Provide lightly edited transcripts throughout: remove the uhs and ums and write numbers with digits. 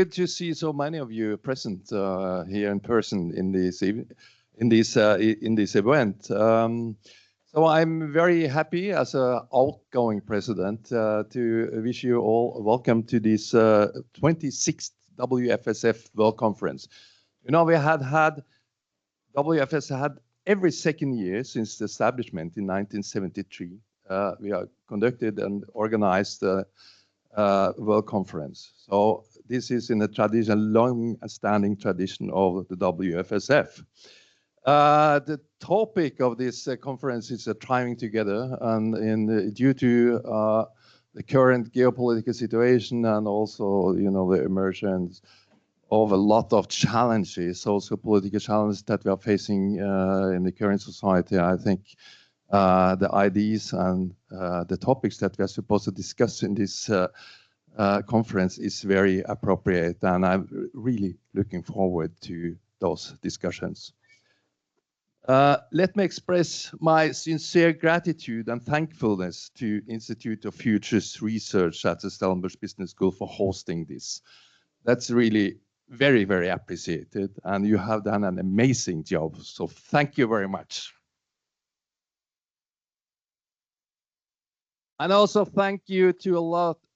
Good to see so many of you present here in person in this event. So I'm very happy as an outgoing president to wish you all welcome to this 26th WFSF World Conference. You know, WFS had every second year since the establishment in 1973. We are conducted and organized World Conference. So this is in a tradition, long-standing tradition of the WFSF. The topic of this conference is thriving together, and due to the current geopolitical situation and also, you know, the emergence of a lot of challenges, also political challenges that we are facing in the current society, I think the ideas and the topics that we are supposed to discuss in this conference is very appropriate, and I'm really looking forward to those discussions. Let me express my sincere gratitude and thankfulness to Institute of Futures Research at the Stellenbosch Business School for hosting this. That's really very, very appreciated, and you have done an amazing job, so thank you very much. And also thank you to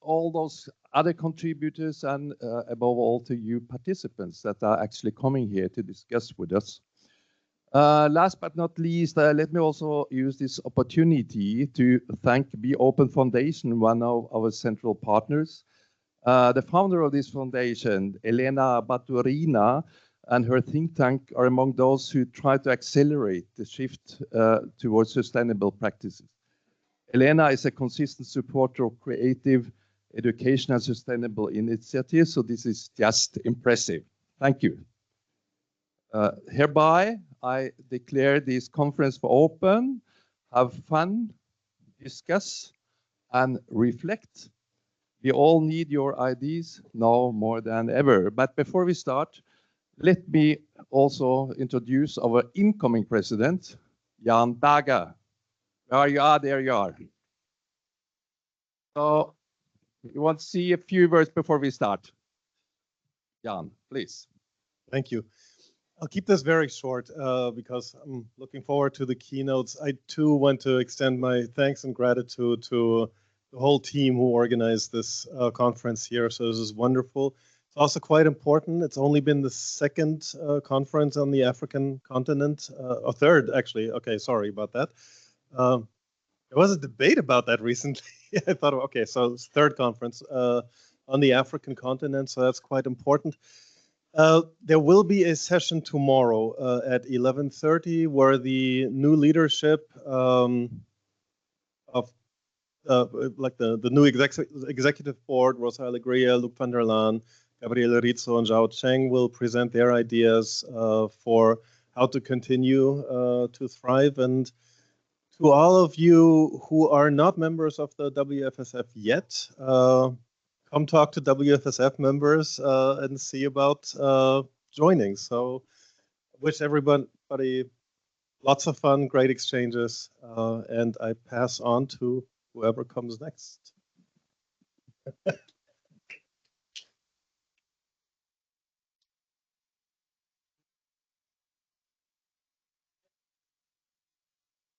all those other contributors and above all to you participants that are actually coming here to discuss with us. Last but not least, let me also use this opportunity to thank Be Open Foundation, one of our central partners. The founder of this foundation, Elena Baturina, and her think tank are among those who try to accelerate the shift towards sustainable practices. Elena is a consistent supporter of creative education and sustainable initiatives, so this is just impressive. Thank you. Hereby, I declare this conference for open. Have fun, discuss, and reflect. We all need your ideas now more than ever. But before we start, let me also introduce our incoming president, Jan Berger. There you are, there you are. So, you want to see a few words before we start? Jan, please. Thank you. I'll keep this very short because I'm looking forward to the keynotes. I too want to extend my thanks and gratitude to the whole team who organized this conference here. So this is wonderful. It's also quite important. It's only been the second conference on the African continent, or third actually. Okay, sorry about that. There was a debate about that recently. I thought, okay, so it's third conference on the African continent, so that's quite important. There will be a session tomorrow at 11:30 where the new leadership of like the new executive board, Rosa Alegria, Luc van der Laan, Gabriele Rizzo, and Zhao Cheng will present their ideas for how to continue to thrive. And to all of you who are not members of the WFSF yet, come talk to WFSF members and see about joining. So wish everybody lots of fun, great exchanges, and I pass on to whoever comes next.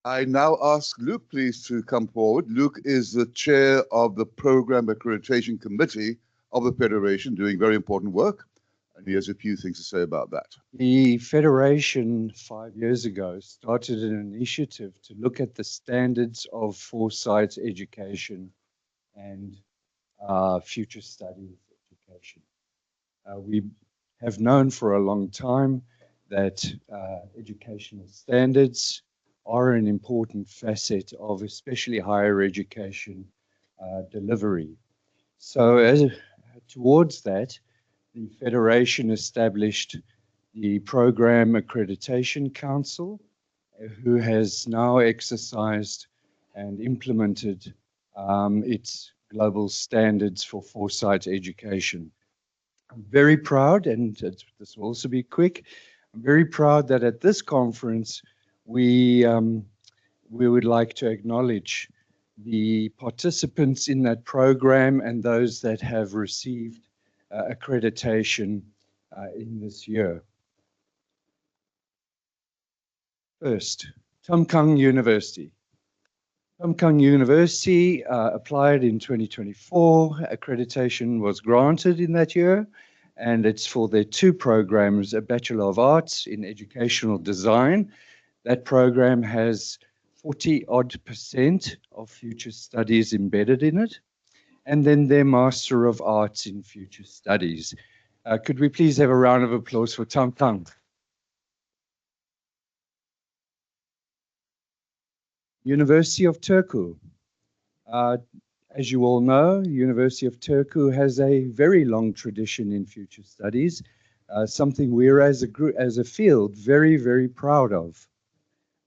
I now ask Luc, please, to come forward. Luc is the chair of the Program Accreditation Committee of the Federation, doing very important work, and he has a few things to say about that. The Federation 5 years ago started an initiative to look at the standards of foresight education and future studies education. We have known for a long time that educational standards are an important facet of especially higher education delivery. So towards that, the Federation established the Program Accreditation Council, who has now exercised and implemented its global standards for foresight education. I'm very proud, and this will also be quick, I'm very proud that at this conference, we would like to acknowledge the participants in that program and those that have received accreditation in this year. First, Tam Kang University. Tam Kang University applied in 2024. Accreditation was granted in that year, and it's for their two programs, a Bachelor of Arts in Educational Design. That program has 40-odd% of future studies embedded in it, and then their Master of Arts in Future Studies. Could we please have a round of applause for Tam Kang? University of Turku. As you all know, University of Turku has a very long tradition in future studies, something we're as a group, as a field, very, very proud of.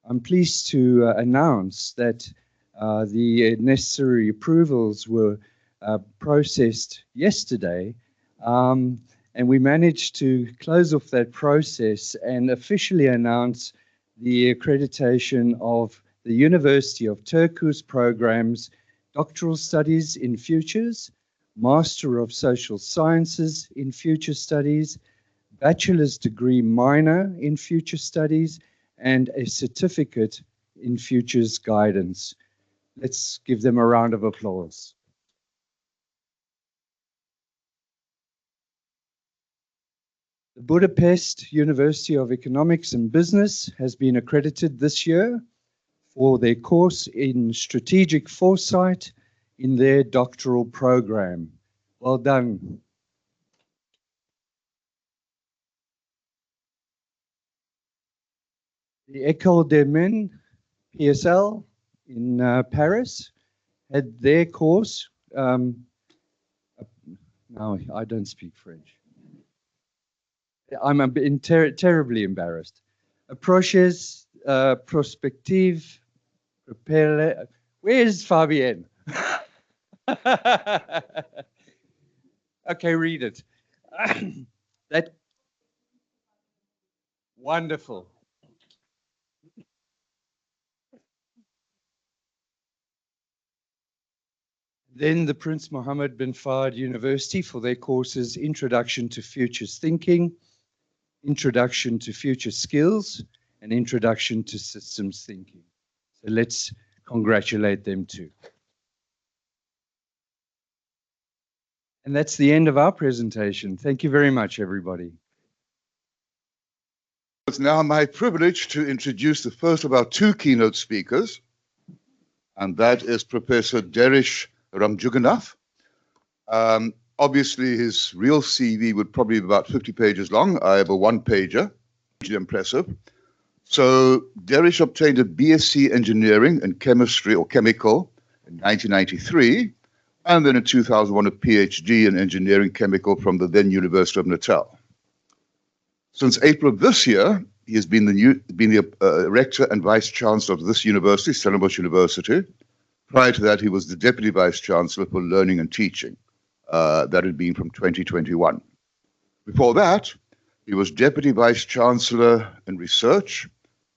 I'm pleased to announce that the necessary approvals were processed yesterday, and we managed to close off that process and officially announce the accreditation of the University of Turku's programs, Doctoral Studies in Futures, Master of Social Sciences in Future Studies, Bachelor's Degree Minor in Future Studies, and a Certificate in Futures Guidance. Let's give them a round of applause. The Budapest University of Economics and Business has been accredited this year for their course in Strategic Foresight in their doctoral program. Well done. The École des Mines, PSL, in Paris, had their course. Now, I don't speak French. I'm terribly embarrassed. Approaches prospective. Where's Fabienne? Okay, read it. That wonderful. Then the Prince Mohammed bin Fahd University for their courses Introduction to Futures Thinking, Introduction to Future Skills, and Introduction to Systems Thinking. So let's congratulate them too. And that's the end of our presentation. Thank you very much, everybody. It's now my privilege to introduce the first of our two keynote speakers, and that is Professor Derish Ramjugannath. Obviously, his real CV would probably be about 50 pages long. I have a one-pager, which is impressive. So Derish obtained a BSc Engineering in Chemistry or Chemical in 1993, and then in 2001 a PhD in Engineering Chemical from the then University of Natal. Since April of this year, he has been the Rector and Vice Chancellor of this university, Stellenbosch University. Prior to that, he was the Deputy Vice Chancellor for Learning and Teaching. That had been from 2021. Before that, he was Deputy Vice Chancellor in Research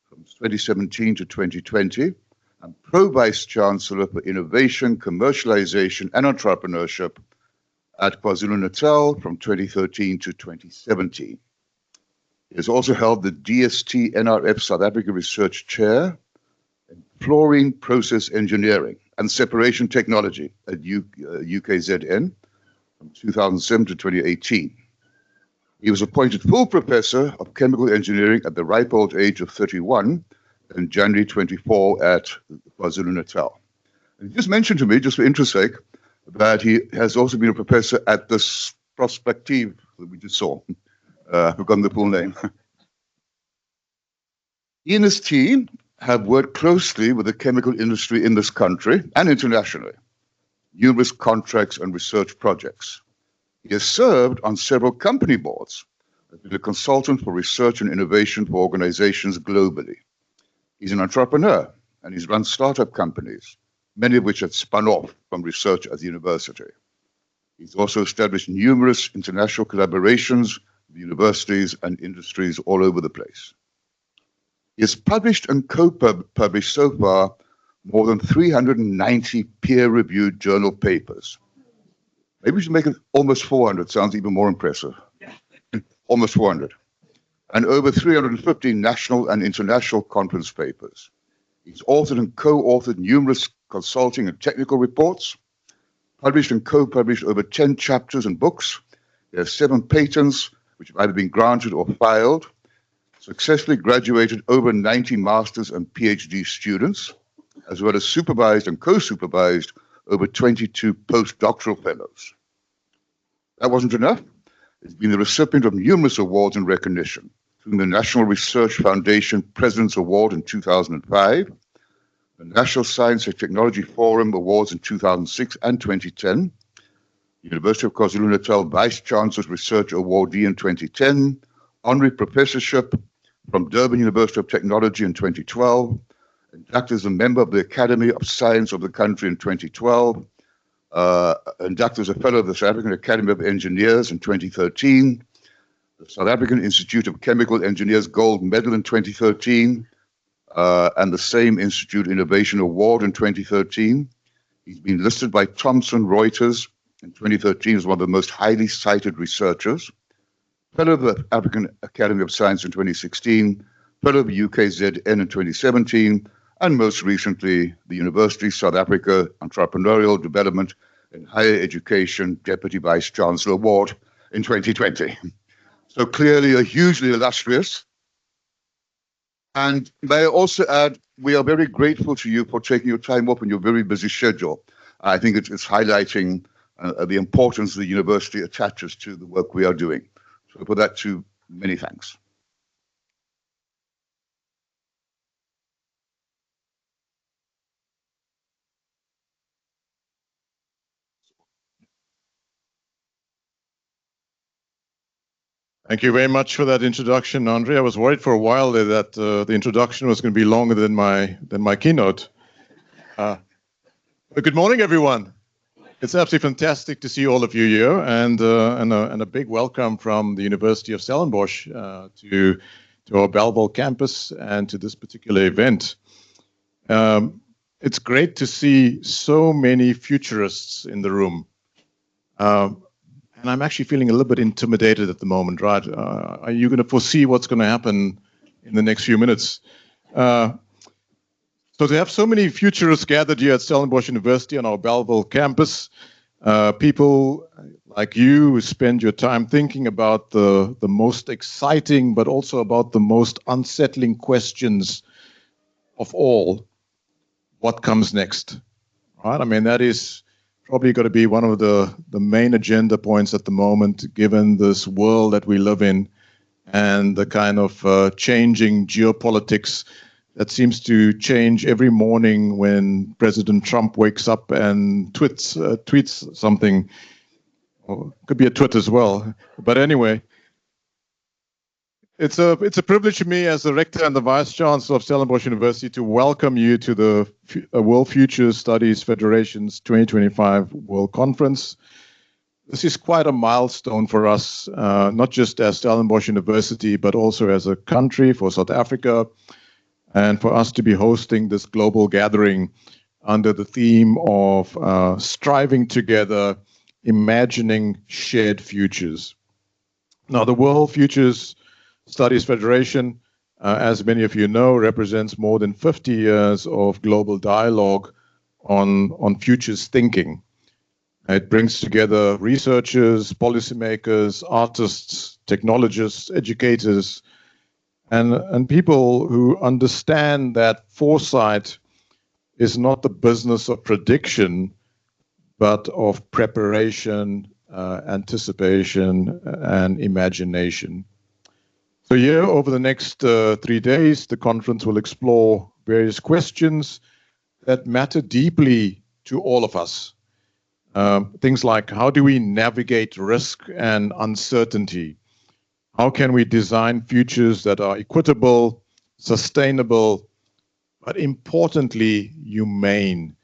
from 2017 to 2020, and Pro-Vice Chancellor for Innovation, Commercialization and Entrepreneurship at KwaZulu-Natal from 2013 to 2017. He has also held the DST NRF South Africa Research Chair in Fluorine Process Engineering and Separation Technology at UKZN from 2007 to 2018. He was appointed full professor of chemical engineering at the ripe old age of 31 in January 24 at KwaZulu-Natal. And he just mentioned to me, just for interest's sake, that he has also been a professor at this Prospective that we just saw. I've forgotten the full name. He and his team have worked closely with the chemical industry in this country and internationally, numerous contracts and research projects. He has served on several company boards, has been a consultant for research and innovation for organizations globally. He's an entrepreneur and he's run startup companies, many of which have spun off from research at the university. He's also established numerous international collaborations with universities and industries all over the place. He has published and co-published so far more than 390 peer-reviewed journal papers, Maybe we should make it almost 400. Sounds even more impressive. Almost 400. And over 350 national and international conference papers. He's authored and co-authored numerous consulting and technical reports, published and co-published over 10 chapters and books. He has 7 patents, which have either been granted or filed, successfully graduated over 90 master's and PhD students, as well as supervised and co-supervised over 22 postdoctoral fellows. That wasn't enough. He's been the recipient of numerous awards and recognition, including the National Research Foundation President's Award in 2005, the National Science and Technology Forum Awards in 2006 and 2010, University of KwaZulu-Natal Vice Chancellor's Research Awardee in 2010, Honorary Professorship from Durban University of Technology in 2012, inducted as a member of the Academy of Science of the country in 2012, inducted as a fellow of the South African Academy of Engineers in 2013, the South African Institute of Chemical Engineers Gold Medal in 2013, and the same Institute Innovation Award in 2013. He's been listed by Thomson Reuters in 2013 as one of the most highly cited researchers, fellow of the African Academy of Science in 2016, fellow of UKZN in 2017, and most recently, the University of South Africa Entrepreneurial Development and Higher Education Deputy Vice Chancellor Award in 2020. So clearly a hugely illustrious. And may I also add, we are very grateful to you for taking your time off in your very busy schedule. I think it's highlighting the importance the university attaches to the work we are doing. So for that too, many thanks. Thank you very much for that introduction, Andre. I was worried for a while there that the introduction was going to be longer than my keynote. But good morning, everyone. It's absolutely fantastic to see all of you here, and a big welcome from the University of Stellenbosch to our Bellville campus and to this particular event. It's great to see so many futurists in the room. And I'm actually feeling a little bit intimidated at the moment, right? Are you going to foresee what's going to happen in the next few minutes? So to have so many futurists gathered here at Stellenbosch University on our Bellville campus, people like you who spend your time thinking about the most exciting, but also about the most unsettling questions of all, what comes next, right? I mean, that is probably got to be one of the main agenda points at the moment, given this world that we live in and the kind of changing geopolitics that seems to change every morning when President Trump wakes up and tweets something. Or could be a tweet as well. But anyway, it's a privilege for me as the rector and the vice chancellor of Stellenbosch University to welcome you to the World Future Studies Federation's 2025 World Conference. This is quite a milestone for us, not just as Stellenbosch University, but also as a country, for South Africa, and for us to be hosting this global gathering under the theme of striving together, imagining shared futures. Now, the World Futures Studies Federation, as many of you know, represents more than 50 years of global dialogue on futures thinking. It brings together researchers, policymakers, artists, technologists, educators, and people who understand that foresight is not the business of prediction, but of preparation, anticipation, and imagination. So here, over the next 3 days, the conference will explore various questions that matter deeply to all of us. Things like, how do we navigate risk and uncertainty? How can we design futures that are equitable, sustainable, but importantly, humane?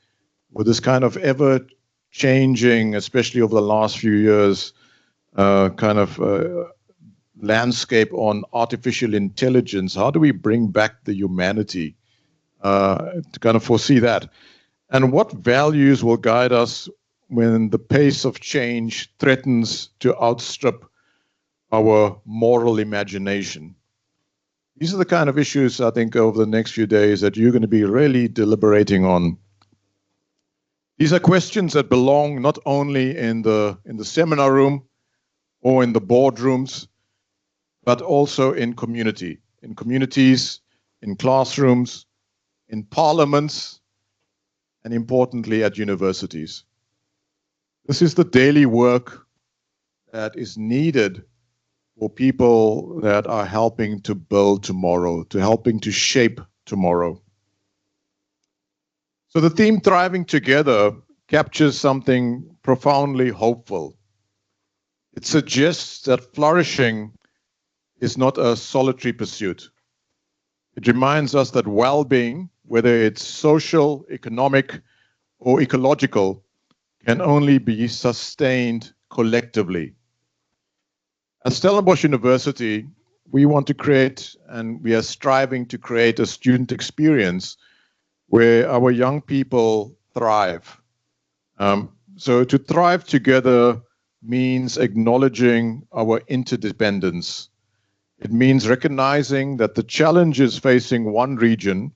With this kind of ever-changing, especially over the last few years, landscape on artificial intelligence, how do we bring back the humanity to kind of foresee that? And what values will guide us when the pace of change threatens to outstrip our moral imagination. These are the kind of issues, I think, over the next few days that you're going to be really deliberating on. These are questions that belong not only in the seminar room or in the boardrooms, but also in communities, in classrooms, in parliaments, and importantly at universities. This is the daily work that is needed for people that are helping to build tomorrow, to helping to shape tomorrow. So the theme Thriving Together captures something profoundly hopeful. It suggests that flourishing is not a solitary pursuit. It reminds us that well-being, whether it's social, economic, or ecological, can only be sustained collectively. At Stellenbosch University, we want to create, and we are striving to create, a student experience where our young people thrive. So to thrive together means acknowledging our interdependence. It means recognizing that the challenges facing one region,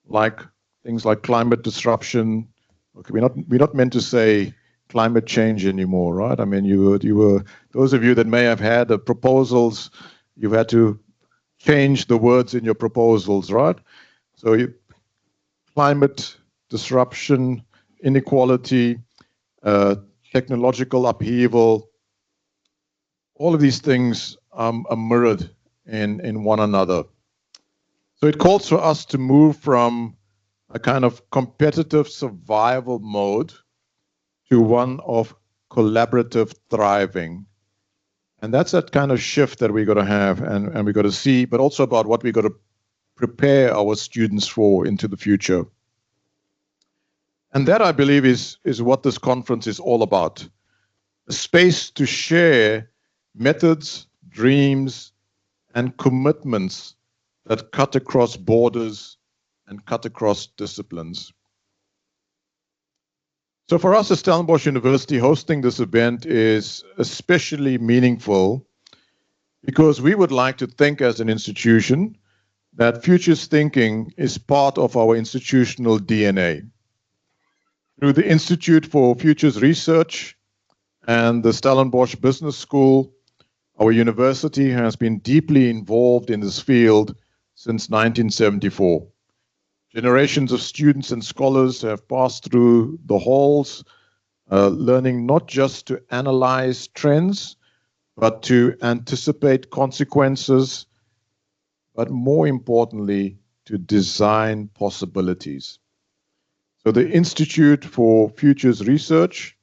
like things like climate disruption, okay, we're not meant to say climate change anymore, right? I mean, you were those of you that may have had the proposals, you've had to change the words in your proposals, right? So climate disruption, inequality, technological upheaval, all of these things are mirrored in one another. So it calls for us to move from a kind of competitive survival mode to one of collaborative thriving. And that's that kind of shift that we're going to have and we're going to see, but also about what we're going to prepare our students for into the future. And that, I believe, is what this conference is all about. A space to share methods, dreams, and commitments that cut across borders and cut across disciplines. So for us at Stellenbosch University, hosting this event is especially meaningful because we would like to think as an institution that futures thinking is part of our institutional DNA. Through the Institute for Futures Research and the Stellenbosch Business School, our university has been deeply involved in this field since 1974. Generations of students and scholars have passed through the halls, learning not just to analyze trends, but to anticipate consequences, but more importantly, to design possibilities. So the Institute for Futures Research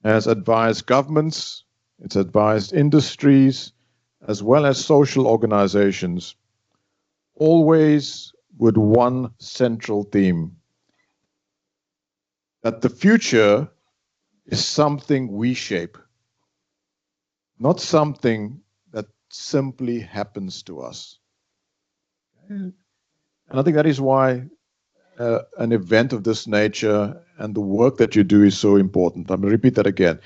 has advised governments, it's advised industries, as well as social organizations, always with one central theme, that the future is something we shape, not something that simply happens to us. And I think that is why an event of this nature and the work that you do is so important. I'm going to repeat that again.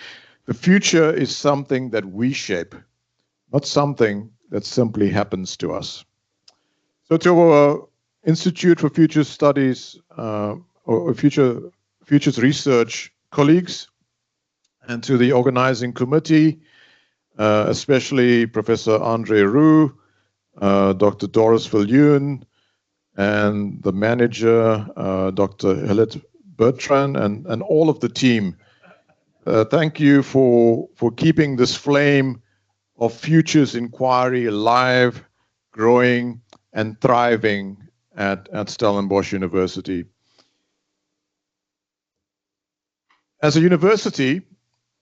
The future is something that we shape, not something that simply happens to us. So to our Institute for Future Studies or Futures Research colleagues, and to the organizing committee, especially Professor Andre Roux, Dr. Doris Viljoen, and the manager, Dr. Hillet Bertrand, and all of the team. Thank you for keeping this flame of futures inquiry alive, growing, and thriving at Stellenbosch University. As a university,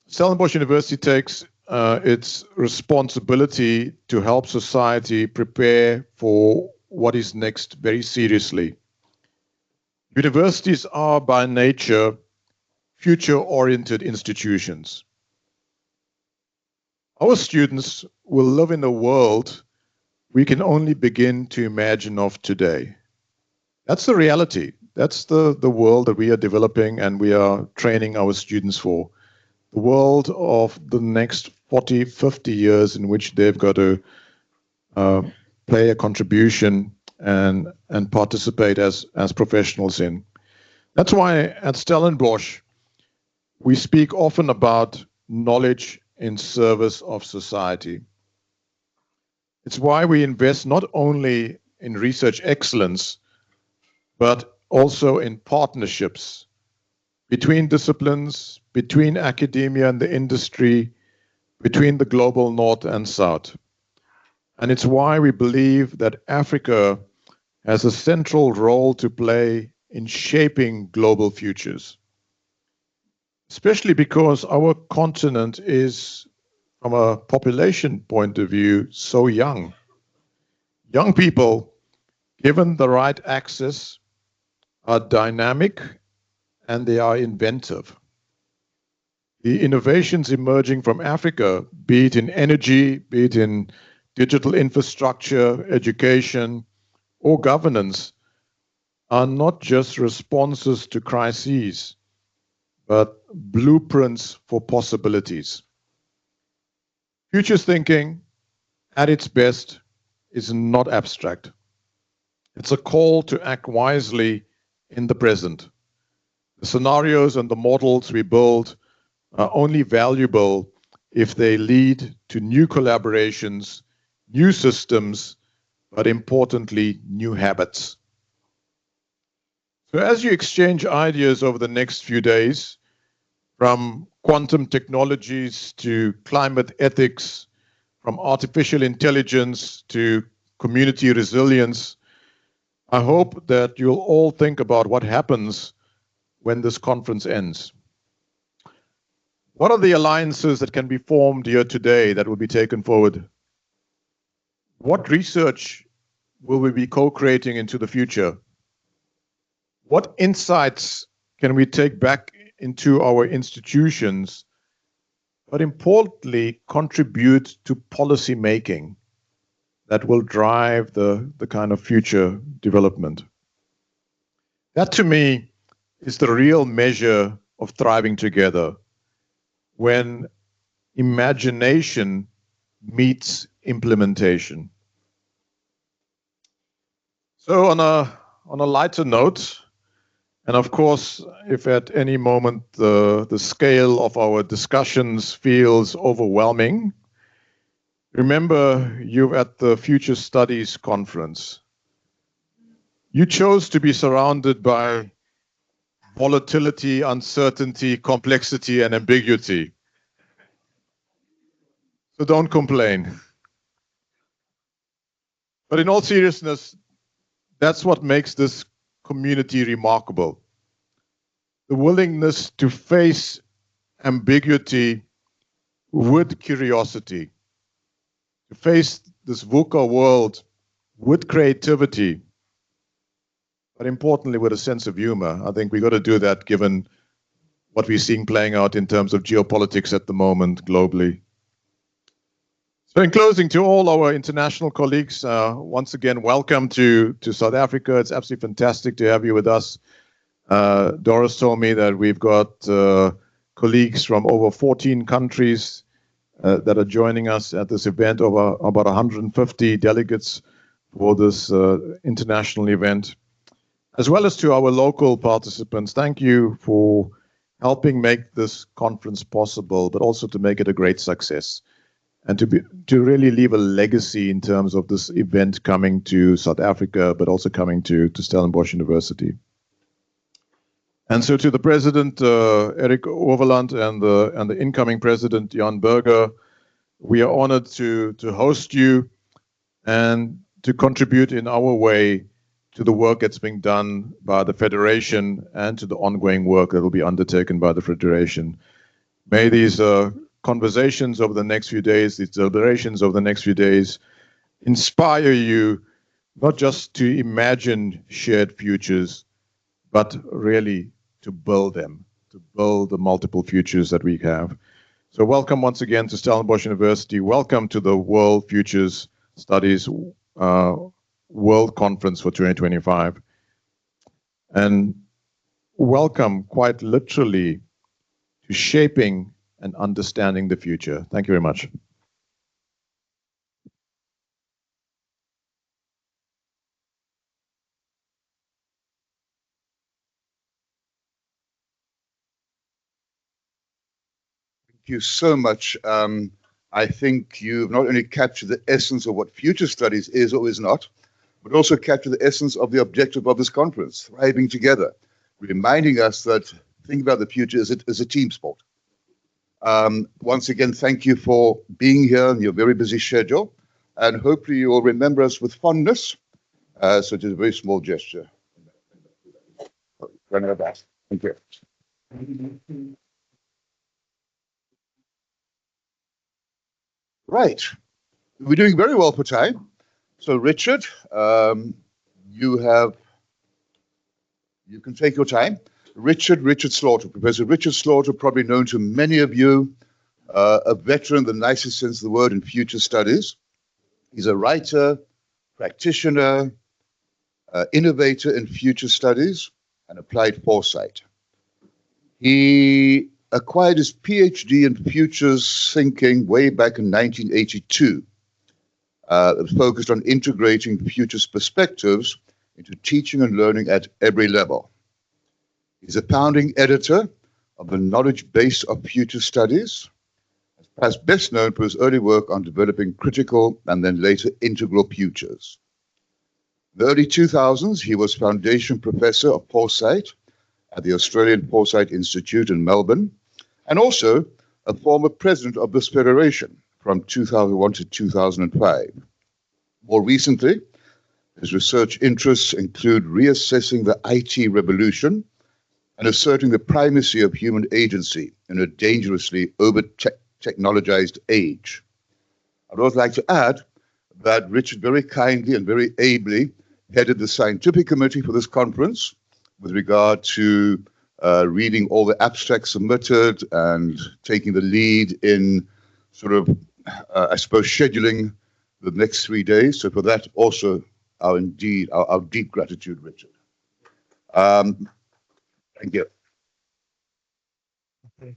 Stellenbosch University takes its responsibility to help society prepare for what is next very seriously. Universities are by nature future-oriented institutions. Our students will live in a world we can only begin to imagine of today. That's the reality. That's the world that we are developing and we are training our students for. The world of the next 40, 50 years in which they've got to play a contribution and participate as professionals in. That's why at Stellenbosch, we speak often about knowledge in service of society. It's why we invest not only in research excellence, but also in partnerships between disciplines, between academia and the industry, between the global north and south. And it's why we believe that Africa has a central role to play in shaping global futures, especially because our continent is, from a population point of view, so young. Young people, given the right access, are dynamic and they are inventive. The innovations emerging from Africa, be it in energy, be it in digital infrastructure, education, or governance, are not just responses to crises, but blueprints for possibilities. Futures thinking, at its best, is not abstract. It's a call to act wisely in the present. The scenarios and the models we build are only valuable if they lead to new collaborations, new systems, but importantly, new habits. So as you exchange ideas over the next few days, from quantum technologies to climate ethics, from artificial intelligence to community resilience, I hope that you'll all think about what happens when this conference ends. What are the alliances that can be formed here today that will be taken forward? What research will we be co-creating into the future? What insights can we take back into our institutions, but importantly, contribute to policy making that will drive the kind of future development? That, to me, is the real measure of thriving together, when imagination meets implementation. So on a lighter note, and of course, if at any moment the scale of our discussions feels overwhelming, remember you're at the Future Studies Conference. You chose to be surrounded by volatility, uncertainty, complexity, and ambiguity. So don't complain. But in all seriousness, that's what makes this community remarkable. The willingness to face ambiguity with curiosity, to face this VUCA world with creativity, but importantly with a sense of humor. I think we got to do that given what we're seeing playing out in terms of geopolitics at the moment globally. So in closing, to all our international colleagues, once again, welcome to South Africa. It's absolutely fantastic to have you with us. Doris told me that we've got colleagues from over 14 countries that are joining us at this event, over about 150 delegates for this international event, as well as to our local participants. Thank you for helping make this conference possible, but also to make it a great success, and to really leave a legacy in terms of this event coming to South Africa, but also coming to Stellenbosch University. And so to the President, Eric Overland, and the incoming President, Jan Berger, we are honored to host you and to contribute in our way to the work that's being done by the Federation and to the ongoing work that will be undertaken by the Federation. May these conversations over the next few days, these deliberations over the next few days, inspire you not just to imagine shared futures, but really to build them, to build the multiple futures that we have. So welcome once again to Stellenbosch University. Welcome to the World Futures Studies World Conference for 2025. and welcome quite literally to shaping and understanding the future. Thank you very much. Thank you so much. I think you've not only captured the essence of what future studies is or is not, but also captured the essence of the objective of this conference, thriving together, reminding us that thinking about the future is a team sport. Once again, thank you for being here in your very busy schedule, and hopefully you will remember us with fondness. So it is a very small gesture. Thank you. Right. We're doing very well for time. So Richard, you can take your time. Richard Slaughter, Professor Richard Slaughter, probably known to many of you, a veteran in the nicest sense of the word in future studies. He's a writer, practitioner, innovator in future studies and applied foresight. He acquired his PhD in futures thinking way back in 1982. Focused on integrating futures perspectives into teaching and learning at every level. He's a founding editor of the Knowledge Base of Future Studies, perhaps best known for his early work on developing critical and then later integral futures. In the early 2000s, he was Foundation Professor of Foresight at the Australian Foresight Institute in Melbourne, and also a former president of this federation from 2001 to 2005. More recently, his research interests include reassessing the IT revolution and asserting the primacy of human agency in a dangerously over-technologized age. I'd also like to add that Richard very kindly and very ably headed the scientific committee for this conference with regard to reading all the abstracts submitted and taking the lead in sort of, I suppose, scheduling the next 3 days. So for that also, our deep gratitude, Richard. Thank you. Okay.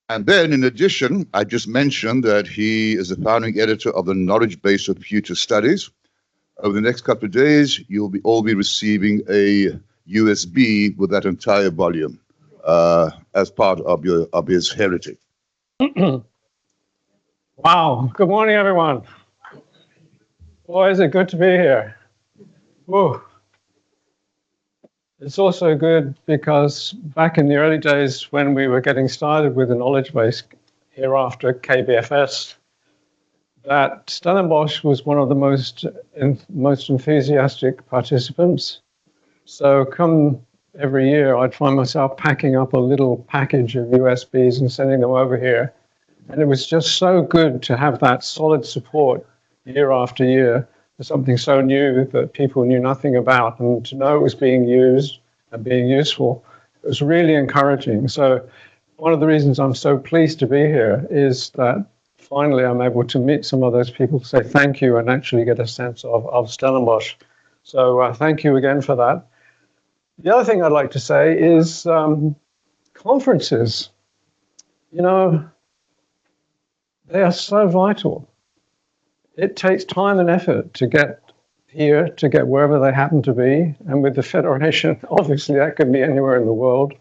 And then, in addition, I just mentioned that he is the founding editor of the Knowledge Base of Future Studies. Over the next couple of days, you'll all be receiving a USB with that entire volume as part of his heritage. Wow. Good morning, everyone. Boy, is it good to be here. Whoa. It's also good because back in the early days when we were getting started with the knowledge base hereafter KBFS, that Stellenbosch was one of the most enthusiastic participants. So come every year, I'd find myself packing up a little package of USBs and sending them over here. And it was just so good to have that solid support year after year for something so new that people knew nothing about, and to know it was being used and being useful. It was really encouraging. So one of the reasons I'm so pleased to be here is that finally I'm able to meet some of those people, say thank you, and actually get a sense of Stellenbosch. So thank you again for that. The other thing I'd like to say is conferences. You know, they are so vital. It takes time and effort to get here, to get wherever they happen to be. And with the Federation, obviously that could be anywhere in the world.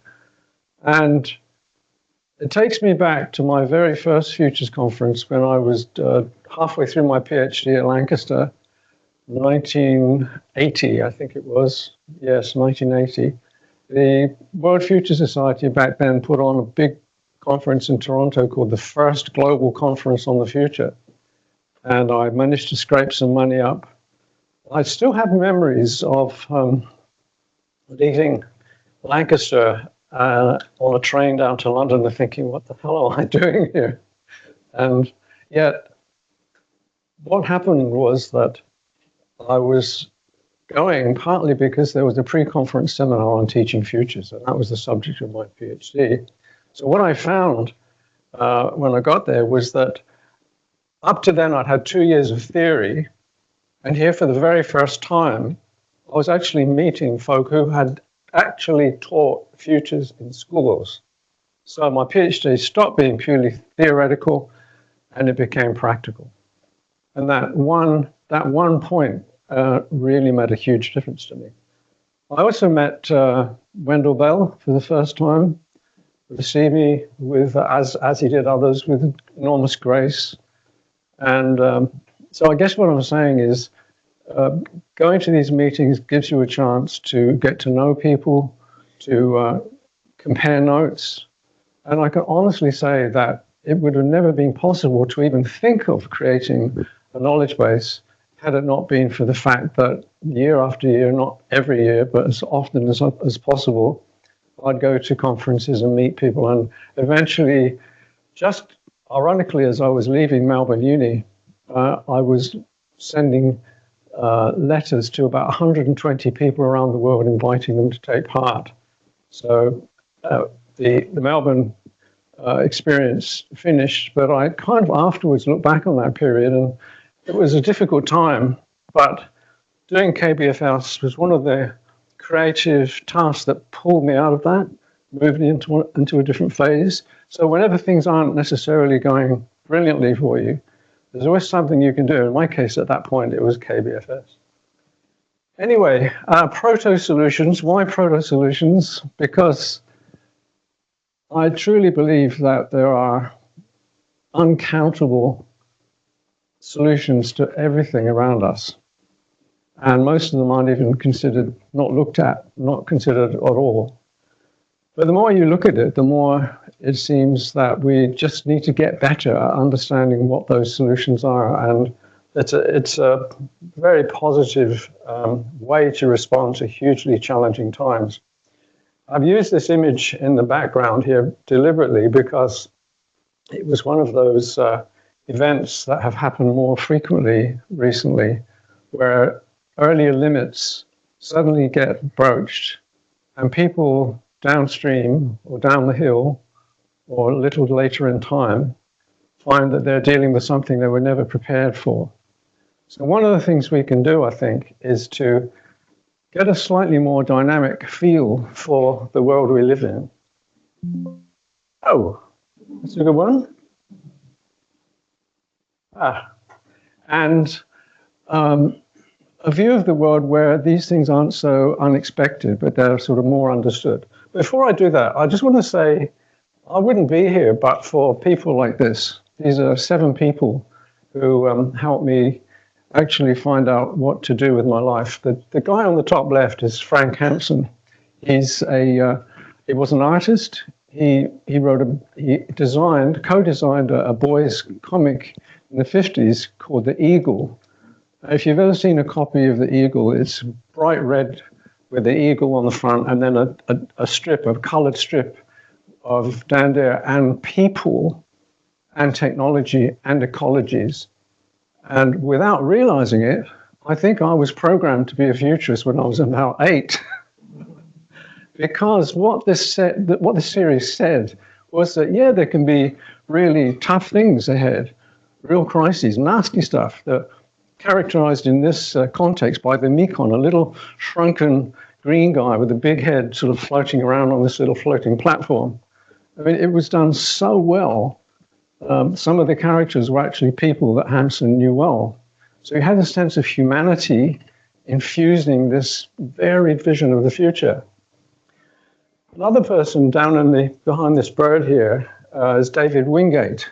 And it takes me back to my very first Futures Conference when I was halfway through my PhD at Lancaster, 1980, I think it was. Yes, 1980. The World Future Society back then put on a big conference in Toronto called the First Global Conference on the Future. And I managed to scrape some money up. I still have memories of leaving Lancaster on a train down to London and thinking, what the hell am I doing here? And yet, what happened was that I was going partly because there was a pre-conference seminar on teaching futures, and that was the subject of my PhD. So what I found when I got there was that up to then I'd had 2 years of theory, and here for the very first time, I was actually meeting folk who had actually taught futures in schools. So my PhD stopped being purely theoretical and it became practical. And that one point really made a huge difference to me. I also met Wendell Bell for the first time, received me with, as he did others, with enormous grace. And so I guess what I'm saying is going to these meetings gives you a chance to get to know people, to compare notes. And I can honestly say that it would have never been possible to even think of creating a knowledge base had it not been for the fact that year after year, not every year, but as often as possible, I'd go to conferences and meet people. And eventually, just ironically, as I was leaving Melbourne Uni, I was sending letters to about 120 people around the world, inviting them to take part. So the Melbourne experience finished, but I kind of afterwards looked back on that period, and it was a difficult time, but doing KBFS was one of the creative tasks that pulled me out of that, moved me into a different phase. So whenever things aren't necessarily going brilliantly for you, there's always something you can do. In my case, at that point, it was KBFS. Anyway, proto-solutions. Why proto-solutions? Because I truly believe that there are uncountable solutions to everything around us. And most of them aren't even considered, not looked at, not considered at all. But the more you look at it, the more it seems that we just need to get better at understanding what those solutions are. And it's a very positive way to respond to hugely challenging times. I've used this image in the background here deliberately because it was one of those events that have happened more frequently recently, where earlier limits suddenly get broached and people downstream or down the hill or a little later in time find that they're dealing with something they were never prepared for. So one of the things we can do, I think, is to get a slightly more dynamic feel for the world we live in. Oh, that's a good one. And a view of the world where these things aren't so unexpected, but they're sort of more understood. Before I do that, I just want to say I wouldn't be here but for people like this. These are 7 people who helped me actually find out what to do with my life. The guy on the top left is Frank Hansen. He was an artist. He co-designed a boys' comic in the 50s called The Eagle. If you've ever seen a copy of The Eagle, it's bright red with the eagle on the front and then a colored strip of down there and people and technology and ecologies. And without realizing it, I think I was programmed to be a futurist when I was about 8. Because what this series said was that, yeah, there can be really tough things ahead, real crises, nasty stuff that characterized in this context by the Mekong, a little shrunken green guy with a big head sort of floating around on this little floating platform. I mean, it was done so well. Some of the characters were actually people that Hansen knew well. So he had a sense of humanity infusing this varied vision of the future. Another person down behind this bird here is David Wingate.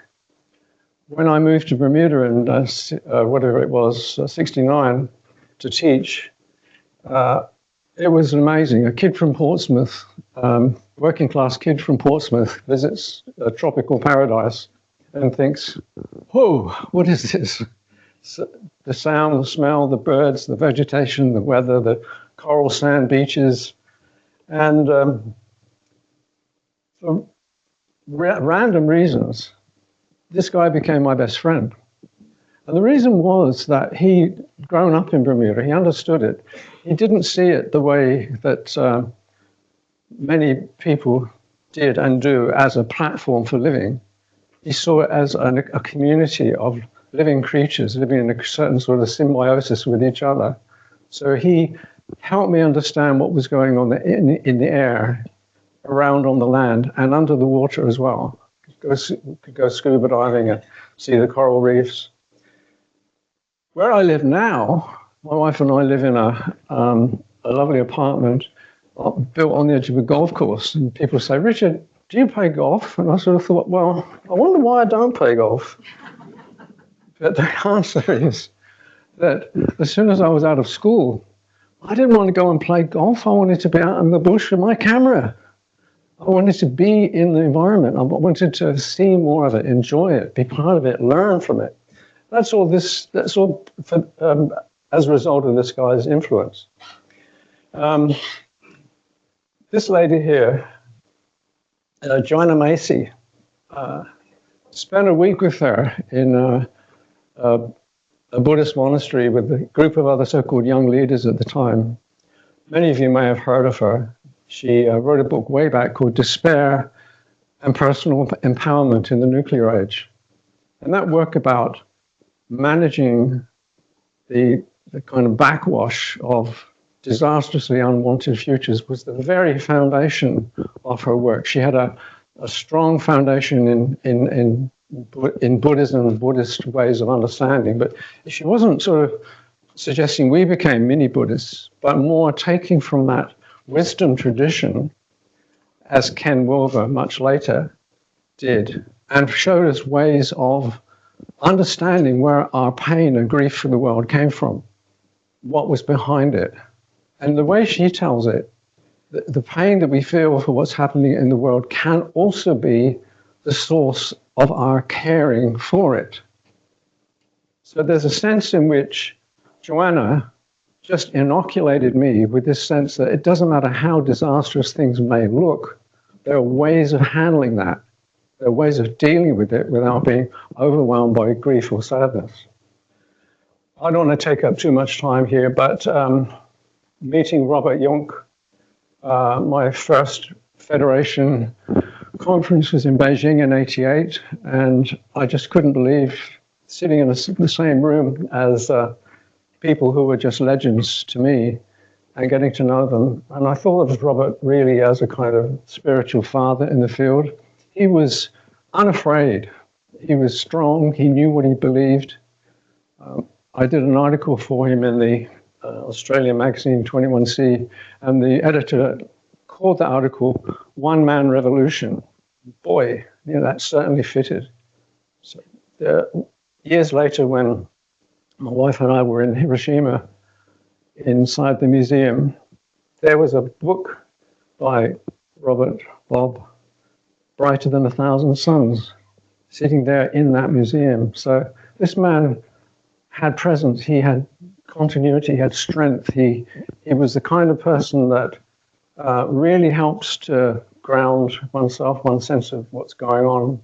When I moved to Bermuda in whatever it was, 69, to teach, it was amazing. A kid from Portsmouth, working class kid from Portsmouth, visits a tropical paradise and thinks, whoa, what is this? So the sound, the smell, the birds, the vegetation, the weather, the coral sand beaches. And for random reasons, this guy became my best friend. And the reason was that he'd grown up in Bermuda. He understood it. He didn't see it the way that many people did and do as a platform for living. He saw it as a community of living creatures living in a certain sort of symbiosis with each other. So he helped me understand what was going on in the air, around on the land, and under the water as well. Could go scuba diving and see the coral reefs. Where I live now, my wife and I live in a lovely apartment built on the edge of a golf course. And people say, Richard, do you play golf? And I sort of thought, well, I wonder why I don't play golf. But the answer is that as soon as I was out of school, I didn't want to go and play golf. I wanted to be out in the bush with my camera. I wanted to be in the environment. I wanted to see more of it, enjoy it, be part of it, learn from it. That's all for, as a result of this guy's influence. This lady here, Joanna Macy, spent a week with her in a Buddhist monastery with a group of other so-called young leaders at the time. Many of you may have heard of her. She wrote a book way back called Despair and Personal Empowerment in the Nuclear Age. And that work about managing the kind of backwash of disastrously unwanted futures was the very foundation of her work. She had a strong foundation in Buddhism and Buddhist ways of understanding, but she wasn't sort of suggesting we became mini Buddhists, but more taking from that wisdom tradition, as Ken Wilber much later did, and showed us ways of understanding where our pain and grief for the world came from, what was behind it. And the way she tells it, the pain that we feel for what's happening in the world can also be the source of our caring for it. So there's a sense in which Joanna just inoculated me with this sense that it doesn't matter how disastrous things may look, there are ways of handling that. There are ways of dealing with it without being overwhelmed by grief or sadness. I don't want to take up too much time here, but meeting Robert Jung, my first Federation conference was in Beijing in '88, and I just couldn't believe sitting in the same room as people who were just legends to me and getting to know them. And I thought of Robert really as a kind of spiritual father in the field. He was unafraid. He was strong. He knew what he believed. I did an article for him in the Australian magazine 21C, and the editor called the article "One Man Revolution." Boy, you know, that certainly fitted. So, years later, when my wife and I were in Hiroshima, inside the museum, there was a book by Robert Bob, Brighter Than 1,000 Suns, sitting there in that museum. So this man had presence, he had continuity, he had strength. He was the kind of person that really helps to ground oneself, one's sense of what's going on.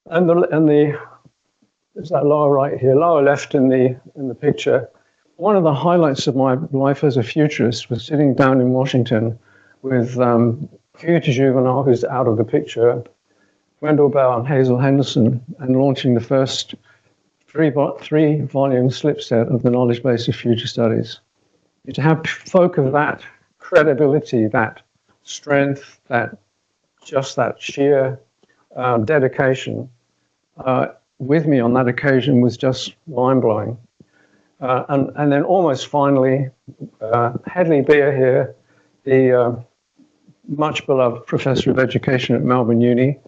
And there's that lower right here, lower left in the picture. One of the highlights of my life as a futurist was sitting down in Washington with Hugh de Juvenal, who's out of the picture, Wendell Bell and Hazel Henderson, and launching the first three-volume slip set of the Knowledge Base of Future Studies. To have folk of that credibility, that strength, that sheer dedication with me on that occasion was just mind-blowing. And then almost finally, Hedley Beer here, the much beloved professor of education at Melbourne Uni,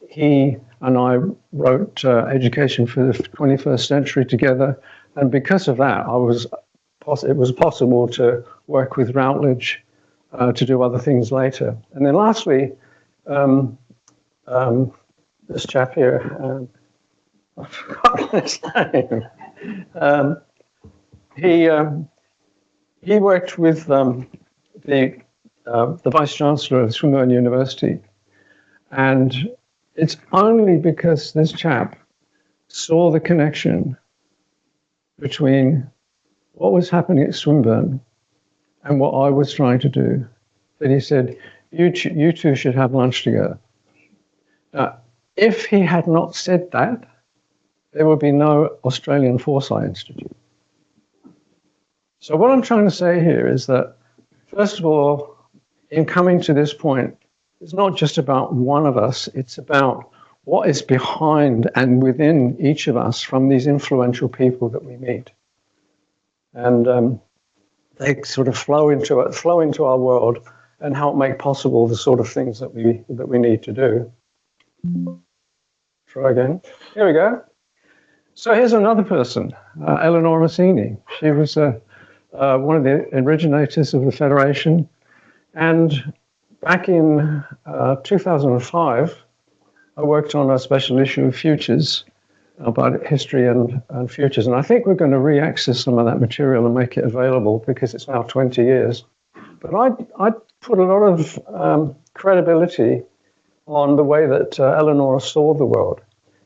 he and I wrote Education for the 21st Century together, and because of that, it was possible to work with Routledge to do other things later. And then lastly, this chap here, I forgot his name. He worked with the Vice Chancellor of Swinburne University, and it's only because this chap saw the connection between what was happening at Swinburne and what I was trying to do that he said, you two should have lunch together. Now, if he had not said that, there would be no Australian Foresight Institute. So what I'm trying to say here is that, first of all, in coming to this point, it's not just about one of us, it's about what is behind and within each of us from these influential people that we meet. And they sort of flow into our world and help make possible the sort of things that we need to do. Try again. Here we go. So here's another person, Eleanor Rossini. She was one of the originators of the Federation. And back in 2005, I worked on a special issue of Futures about history and futures. And I think we're going to re-access some of that material and make it available because it's now 20 years. But I put a lot of credibility on the way that Eleanor saw the world.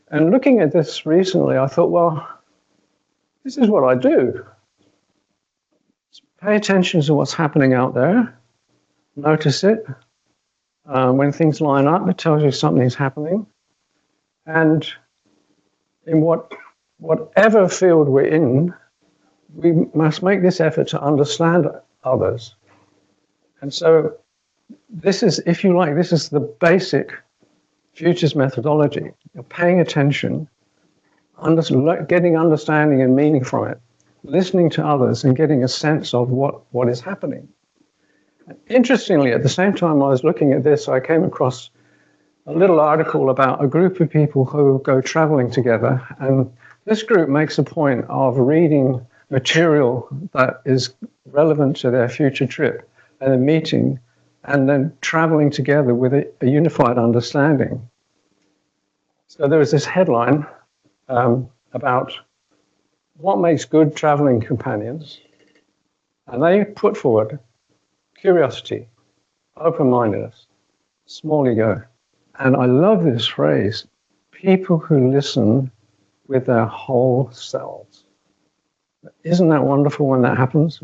And looking at this recently, I thought, well, this is what I do. Pay attention to what's happening out there. Notice it. When things line up, it tells you something's happening. And in whatever field we're in, we must make this effort to understand others. And so this is, if you like, this is the basic futures methodology. You're paying attention, getting understanding and meaning from it, listening to others and getting a sense of what is happening. Interestingly, at the same time I was looking at this, I came across a little article about a group of people who go traveling together. And this group makes a point of reading material that is relevant to their future trip and a meeting, and then traveling together with a unified understanding. So there was this headline about what makes good traveling companions. And they put forward curiosity, open-mindedness, small ego. And I love this phrase, people who listen with their whole selves. Isn't that wonderful when that happens?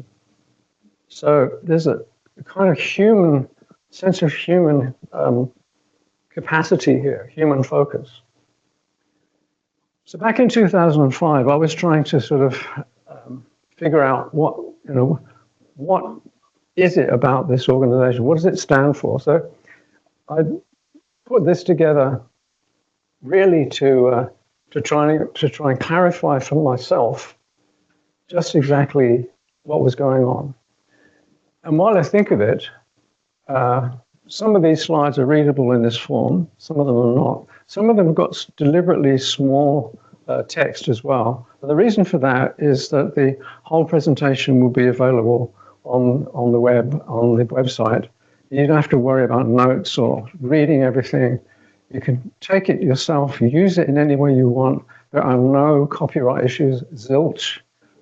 So there's a kind of human sense of human capacity here, human focus. So back in 2005, I was trying to sort of figure out what is it about this organization? What does it stand for? So I put this together really to try and clarify for myself just exactly what was going on. And while I think of it, some of these slides are readable in this form, some of them are not. Some of them have got deliberately small text as well. And the reason for that is that the whole presentation will be available on the web, on the website. You don't have to worry about notes or reading everything. You can take it yourself, use it in any way you want. There are no copyright issues, zilch.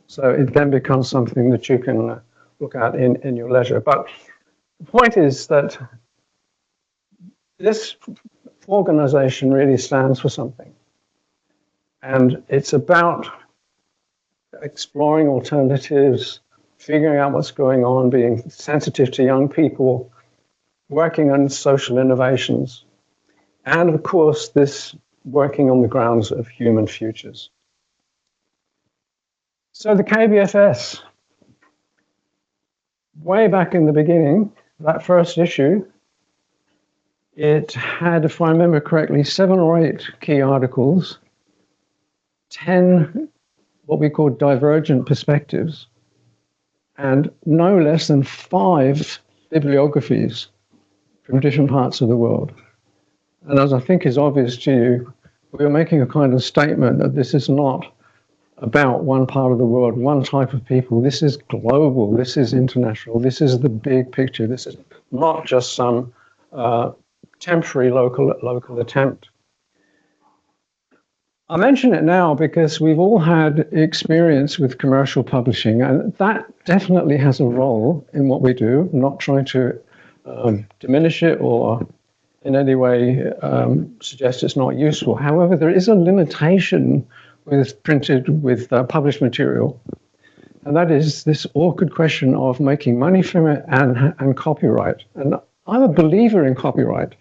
So it then becomes something that you can look at in your leisure. But the point is that this organization really stands for something. And it's about exploring alternatives, figuring out what's going on, being sensitive to young people, working on social innovations, and of course, this working on the grounds of human futures. So the KBFS, way back in the beginning, that first issue, it had, if I remember correctly, 7 or 8 key articles, 10 what we call divergent perspectives, and no less than 5 bibliographies from different parts of the world. And as I think is obvious to you, we are making a kind of statement that this is not about one part of the world, one type of people. This is global, this is international, this is the big picture. This is not just some temporary local attempt. I mention it now because we've all had experience with commercial publishing, and that definitely has a role in what we do. I'm not trying to diminish it or in any way suggest it's not useful. However, there is a limitation with published material, and that is this awkward question of making money from it and copyright. And I'm a believer in copyright.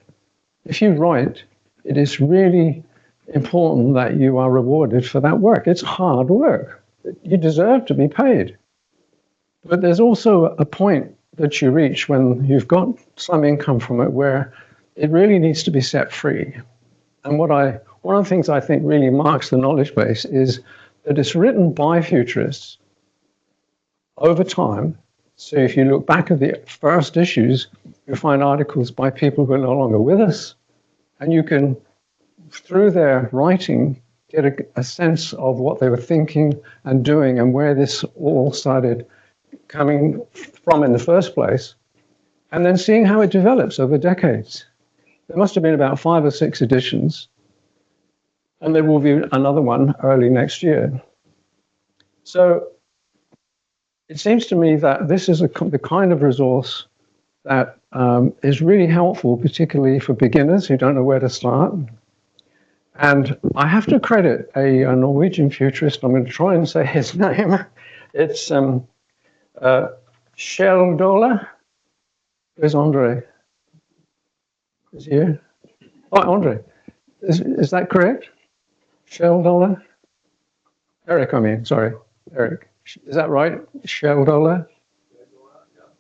If you write, it is really important that you are rewarded for that work. It's hard work. You deserve to be paid. But there's also a point that you reach when you've got some income from it where it really needs to be set free. And one of the things I think really marks the knowledge base is that it's written by futurists over time. So if you look back at the first issues, you'll find articles by people who are no longer with us. And you can, through their writing, get a sense of what they were thinking and doing and where this all started coming from in the first place, and then seeing how it develops over decades. There must have been about 5 or 6 editions, and there will be another one early next year. So it seems to me that this is the kind of resource that is really helpful, particularly for beginners who don't know where to start. And I have to credit a Norwegian futurist. I'm going to try and say his name. It's Kjell. Where's Andre? Is he here? Oh, Andre. Is that correct? Kjell? Eric, I mean, sorry. Eric. Is that right? Kjell?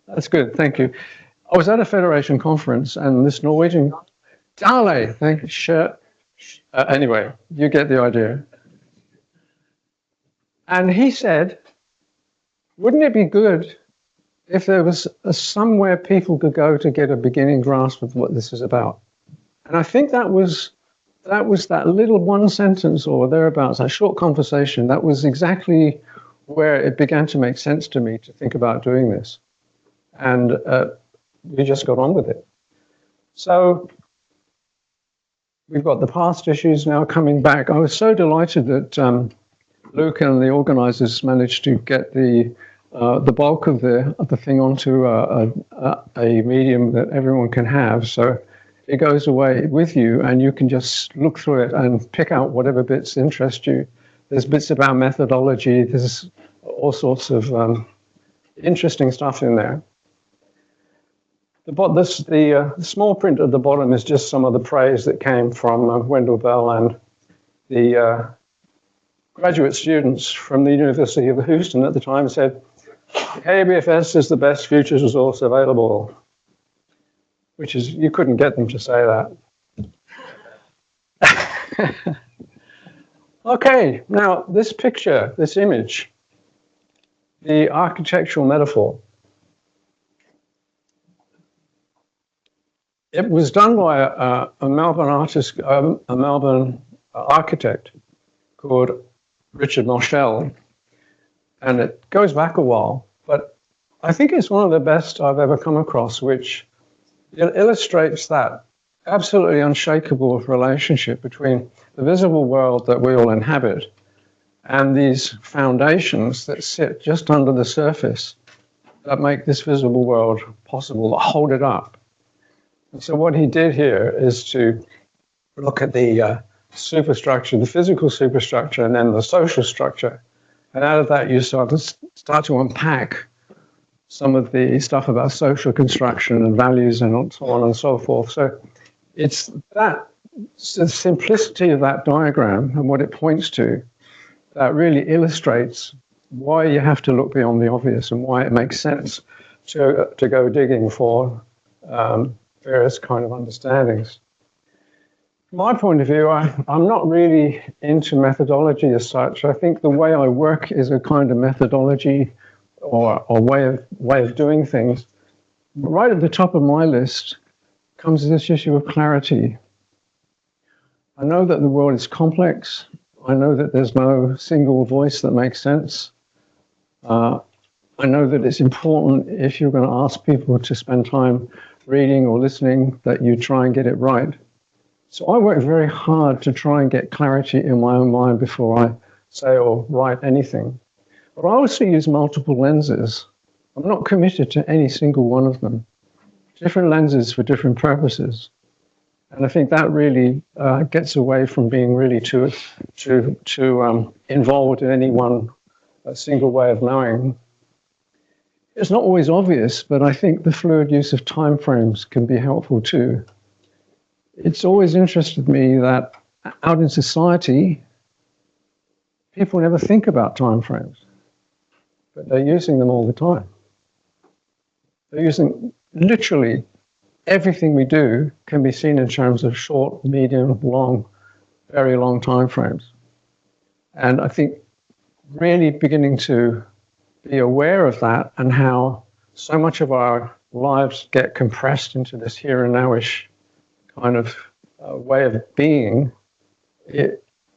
That's good, thank you. I was at a Federation conference and this Norwegian, Dale, thank you, anyway, you get the idea. And he said, wouldn't it be good if there was somewhere people could go to get a beginning grasp of what this is about? And I think that was that little one sentence or thereabouts, a short conversation, that was exactly where it began to make sense to me to think about doing this. And we just got on with it. So we've got the past issues now coming back. I was so delighted that Luke and the organizers managed to get the bulk of the thing onto a medium that everyone can have. So it goes away with you and you can just look through it and pick out whatever bits interest you. There's bits about methodology. There's all sorts of interesting stuff in there. The small print at the bottom is just some of the praise that came from Wendell Bell and the graduate students from the University of Houston at the time said, KBFS is the best futures resource available, which is, you couldn't get them to say that. Okay, now this picture, this image, the architectural metaphor. It was done by a Melbourne artist, a Melbourne architect called Richard Moschel, and it goes back a while, but I think it's one of the best I've ever come across, which illustrates that absolutely unshakable relationship between the visible world that we all inhabit and these foundations that sit just under the surface that make this visible world possible, that hold it up. And so what he did here is to look at the superstructure, the physical superstructure, and then the social structure. And out of that, you start to unpack some of the stuff about social construction and values and so on and so forth. So it's the simplicity of that diagram and what it points to that really illustrates why you have to look beyond the obvious and why it makes sense to go digging for various kind of understandings. From my point of view, I'm not really into methodology as such. I think the way I work is a kind of methodology or way of doing things. But right at the top of my list comes this issue of clarity. I know that the world is complex. I know that there's no single voice that makes sense. I know that it's important if you're going to ask people to spend time reading or listening that you try and get it right. So I work very hard to try and get clarity in my own mind before I say or write anything. But I also use multiple lenses. I'm not committed to any single one of them. Different lenses for different purposes. And I think that really gets away from being really too involved in any one single way of knowing. It's not always obvious, but I think the fluid use of timeframes can be helpful too. It's always interested me that out in society, people never think about timeframes. but they're using them all the time. They're using literally everything we do can be seen in terms of short, medium, long, very long time frames. And I think really beginning to be aware of that and how so much of our lives get compressed into this here and now-ish kind of way of being,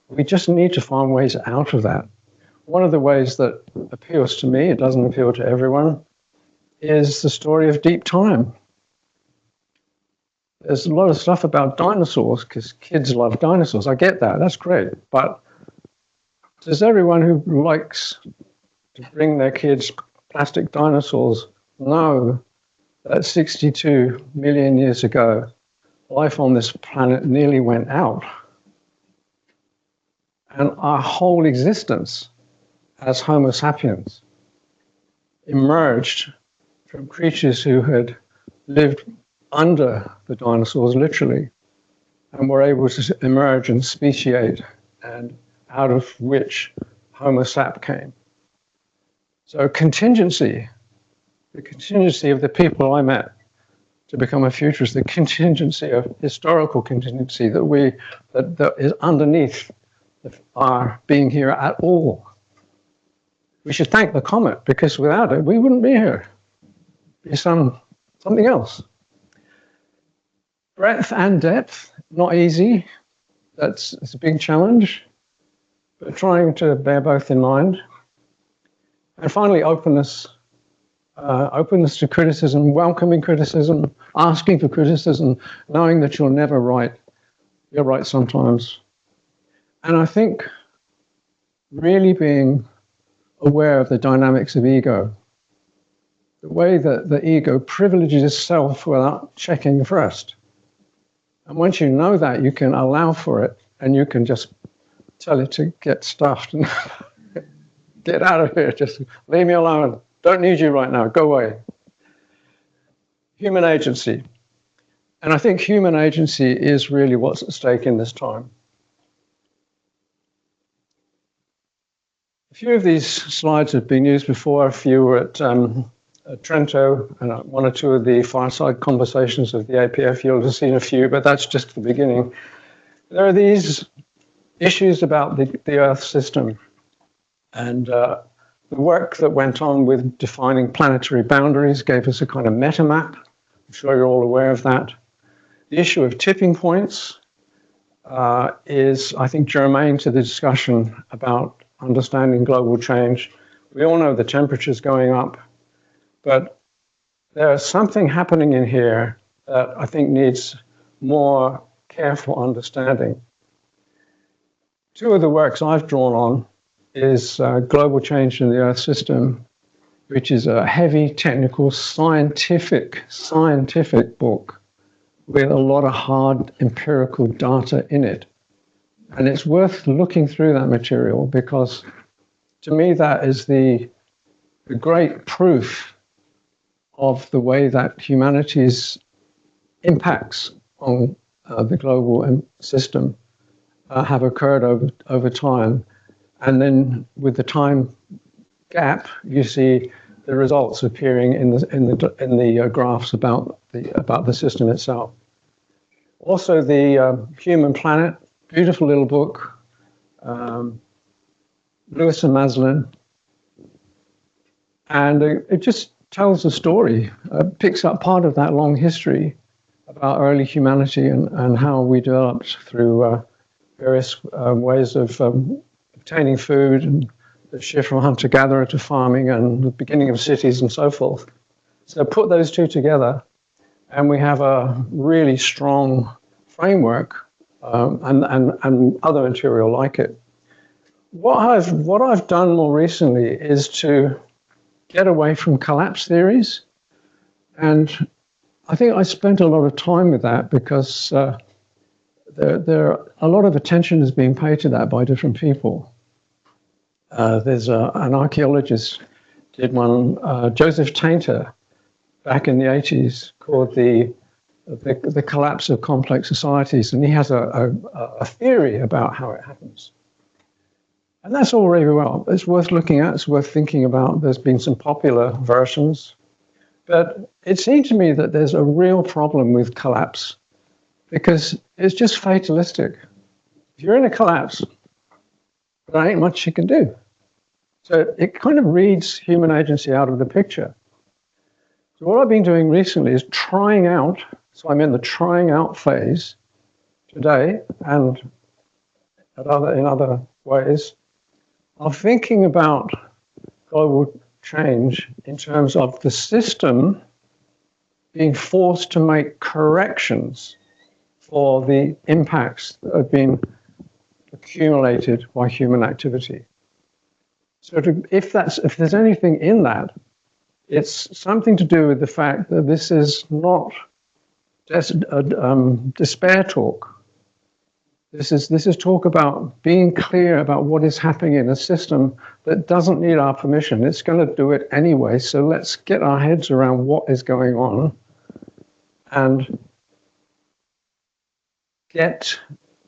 we just need to find ways out of that. One of the ways that appeals to me, it doesn't appeal to everyone, is the story of deep time. There's a lot of stuff about dinosaurs because kids love dinosaurs. I get that, that's great. But does everyone who likes to bring their kids plastic dinosaurs know that 62 million years ago, life on this planet nearly went out? And our whole existence as Homo sapiens emerged from creatures who had lived under the dinosaurs, literally, and were able to emerge and speciate, and out of which Homo sap came. So contingency, the contingency of the people I met to become a futurist, the contingency of historical contingency that is underneath our being here at all. We should thank the comet, because without it, we wouldn't be here. It'd be something else. Breadth and depth, not easy. It's a big challenge, but trying to bear both in mind. And finally, openness. Openness to criticism, welcoming criticism, asking for criticism, knowing that you're never right. You're right sometimes. And I think really being aware of the dynamics of ego, the way that the ego privileges itself without checking first. And once you know that, you can allow for it, and you can just tell it to get stuffed and get out of here, just leave me alone. Don't need you right now, go away. Human agency. And I think human agency is really what's at stake in this time. A few of these slides have been used before. A few were at Trento, and one or two of the fireside conversations of the APF. You'll have seen a few, but that's just the beginning. There are these issues about the Earth system, and the work that went on with defining planetary boundaries gave us a kind of meta map. I'm sure you're all aware of that. The issue of tipping points is, I think, germane to the discussion about understanding global change. We all know the temperature's going up, but there's something happening in here that I think needs more careful understanding. Two of the works I've drawn on is Global Change in the Earth System, which is a heavy, technical, scientific book with a lot of hard empirical data in it. And it's worth looking through that material, because to me that is the great proof of the way that humanity's impacts on the global system have occurred over time. And then with the time gap, you see the results appearing in the graphs about the system itself. Also, the Human Planet, beautiful little book, Lewis and Maslin, and it just tells a story, picks up part of that long history about early humanity and how we developed through various ways of obtaining food, and the shift from hunter-gatherer to farming, and the beginning of cities and so forth. So put those two together, and we have a really strong framework and other material like it. What I've done more recently is to get away from collapse theories, and I think I spent a lot of time with that because there a lot of attention is being paid to that by different people. There's an archaeologist did one, Joseph Tainter, back in the 80s, called the collapse of complex societies, and he has a theory about how it happens. And I think And that's all really well. It's worth looking at, it's worth thinking about. There's been some popular versions. But it seemed to me that there's a real problem with collapse because it's just fatalistic. If you're in a collapse, there ain't much you can do. So it kind of reads human agency out of the picture. So what I've been doing recently is trying out, so I'm in the trying out phase today and in other ways, of thinking about global change in terms of the system being forced to make corrections for the impacts that have been accumulated by human activity. So if there's anything in that, it's something to do with the fact that this is not despair talk. This is talk about being clear about what is happening in a system that doesn't need our permission. It's going to do it anyway. So let's get our heads around what is going on and get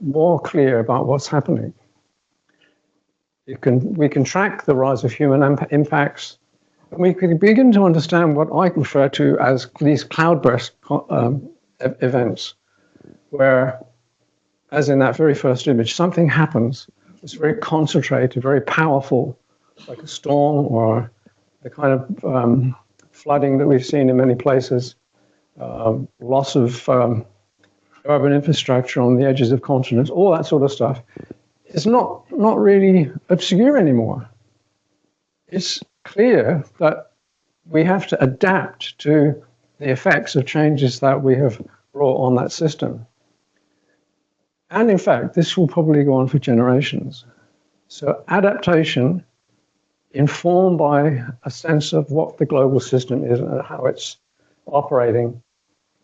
more clear about what's happening. We can track the rise of human impacts, and we can begin to understand what I refer to as these cloudburst events, where, as in that very first image, something happens that's very concentrated, very powerful, like a storm or the kind of flooding that we've seen in many places, loss of urban infrastructure on the edges of continents, all that sort of stuff. It's not really obscure anymore. It's clear that we have to adapt to the effects of changes that we have brought on that system. And in fact, this will probably go on for generations. So adaptation, informed by a sense of what the global system is and how it's operating,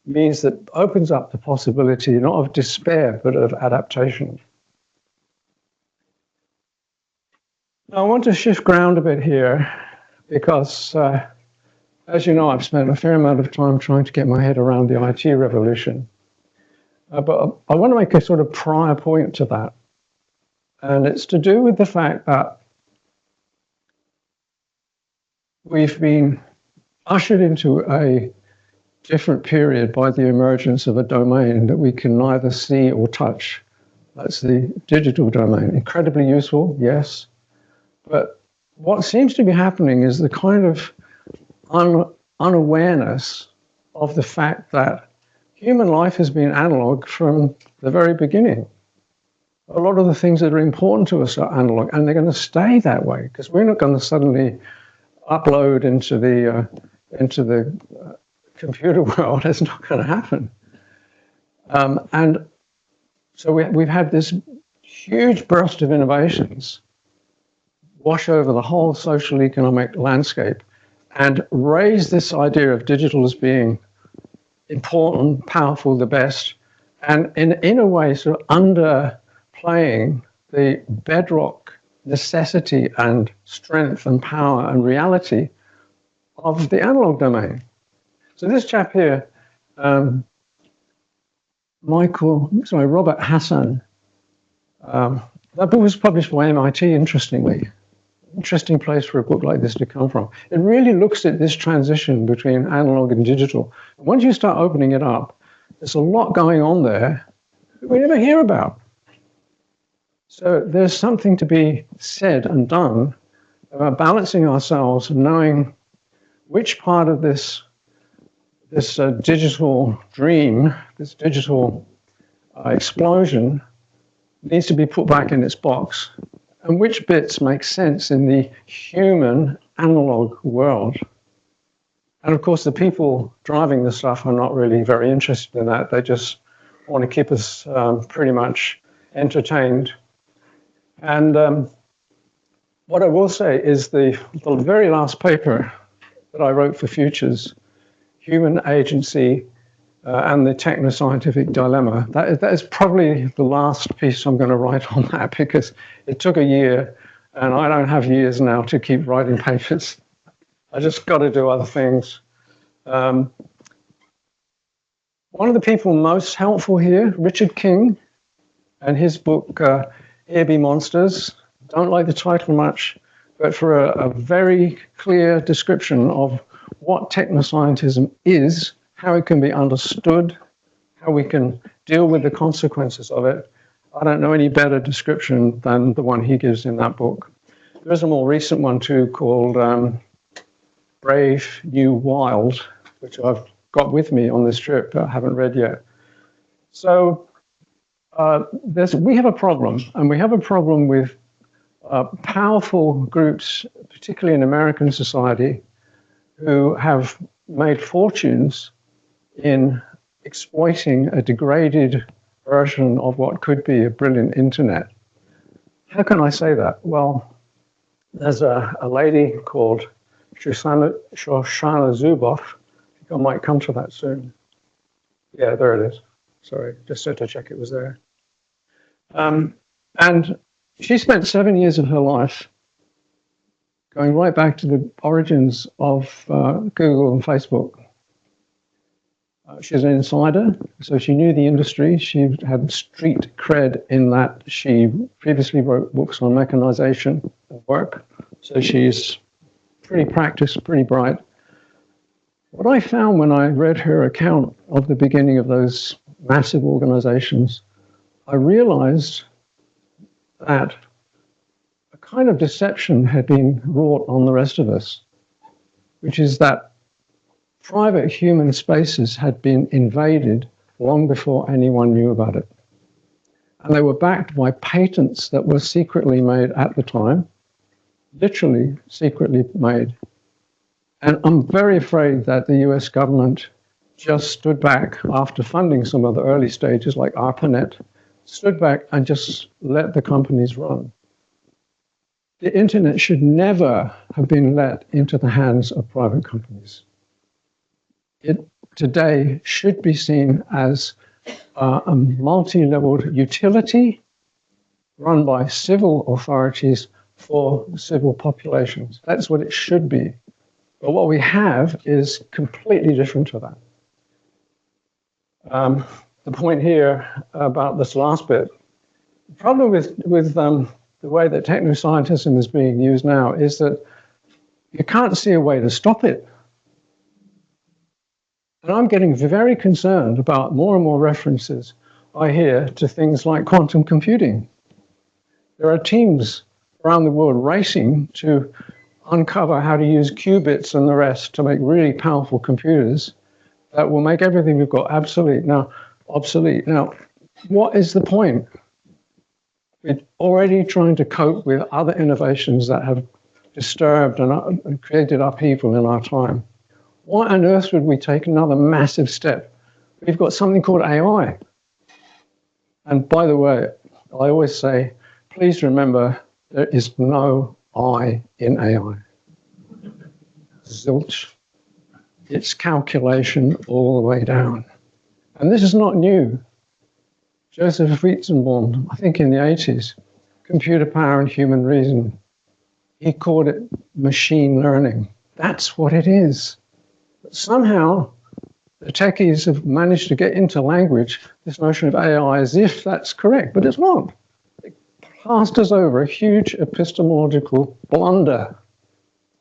means that opens up the possibility not of despair, but of adaptation. Now, I want to shift ground a bit here because, as you know, I've spent a fair amount of time trying to get my head around the IT revolution. But I want to make a sort of prior point to that. And it's to do with the fact that we've been ushered into a different period by the emergence of a domain that we can neither see or touch. That's the digital domain. Incredibly useful, yes. But what seems to be happening is the kind of unawareness of the fact that human life has been analog from the very beginning. A lot of the things that are important to us are analog, and they're going to stay that way because we're not going to suddenly upload into the computer world. It's not going to happen. And so we've had this huge burst of innovations wash over the whole social economic landscape and raise this idea of digital as being important, powerful, the best, and in a way sort of underplaying the bedrock necessity and strength and power and reality of the analog domain. So this chap here, Robert Hassan, that book was published by MIT, interestingly. Interesting place for a book like this to come from. It really looks at this transition between analog and digital. Once you start opening it up, there's a lot going on there that we never hear about. So there's something to be said and done about balancing ourselves and knowing which part of this digital dream, this digital explosion needs to be put back in its box, and which bits make sense in the human analog world. And of course, the people driving the stuff are not really very interested in that. They just want to keep us pretty much entertained. And what I will say is the very last paper that I wrote for Futures, Human Agency and the Techno-Scientific Dilemma. That is probably the last piece I'm going to write on that because it took a year and I don't have years now to keep writing papers. I just got to do other things. One of the people most helpful here, Richard King, and his book, Here Be Monsters, don't like the title much, but for a very clear description of what technoscientism is, how it can be understood, how we can deal with the consequences of it. I don't know any better description than the one he gives in that book. There's a more recent one too called Brave New Wild, which I've got with me on this trip, but I haven't read yet. So we have a problem, and we have a problem with powerful groups, particularly in American society, who have made fortunes in exploiting a degraded version of what could be a brilliant internet. How can I say that? Well, there's a lady called Shoshana Zuboff. I think I might come to that soon. Yeah, there it is. Sorry, just had to check it was there. And she spent 7 years of her life going right back to the origins of Google and Facebook. She's an insider, so she knew the industry. She had street cred in that she previously wrote books on mechanization of work. So she's pretty practiced, pretty bright. What I found when I read her account of the beginning of those massive organizations, I realized that a kind of deception had been wrought on the rest of us, which is that private human spaces had been invaded long before anyone knew about it. And they were backed by patents that were secretly made at the time, literally secretly made. And I'm very afraid that the US government just stood back after funding some of the early stages like ARPANET, stood back and just let the companies run. The internet should never have been let into the hands of private companies. It today should be seen as a multi-leveled utility run by civil authorities for civil populations. That's what it should be. But what we have is completely different to that. The point here about this last bit, the problem with the way that technoscientism is being used now is that you can't see a way to stop it. And I'm getting very concerned about more and more references I hear to things like quantum computing. There are teams around the world racing to uncover how to use qubits and the rest to make really powerful computers that will make everything we've got obsolete. Now, what is the point? We're already trying to cope with other innovations that have disturbed and created upheaval in our time. Why on earth would we take another massive step? We've got something called AI. And by the way, I always say, please remember, there is no I in AI. Zilch. It's calculation all the way down. And this is not new. Joseph Weizenbaum, I think in the 80s, Computer Power and Human Reason, he called it machine learning. That's what it is. But somehow, the techies have managed to get into language this notion of AI as if that's correct, but it's not. It plasters over a huge epistemological blunder.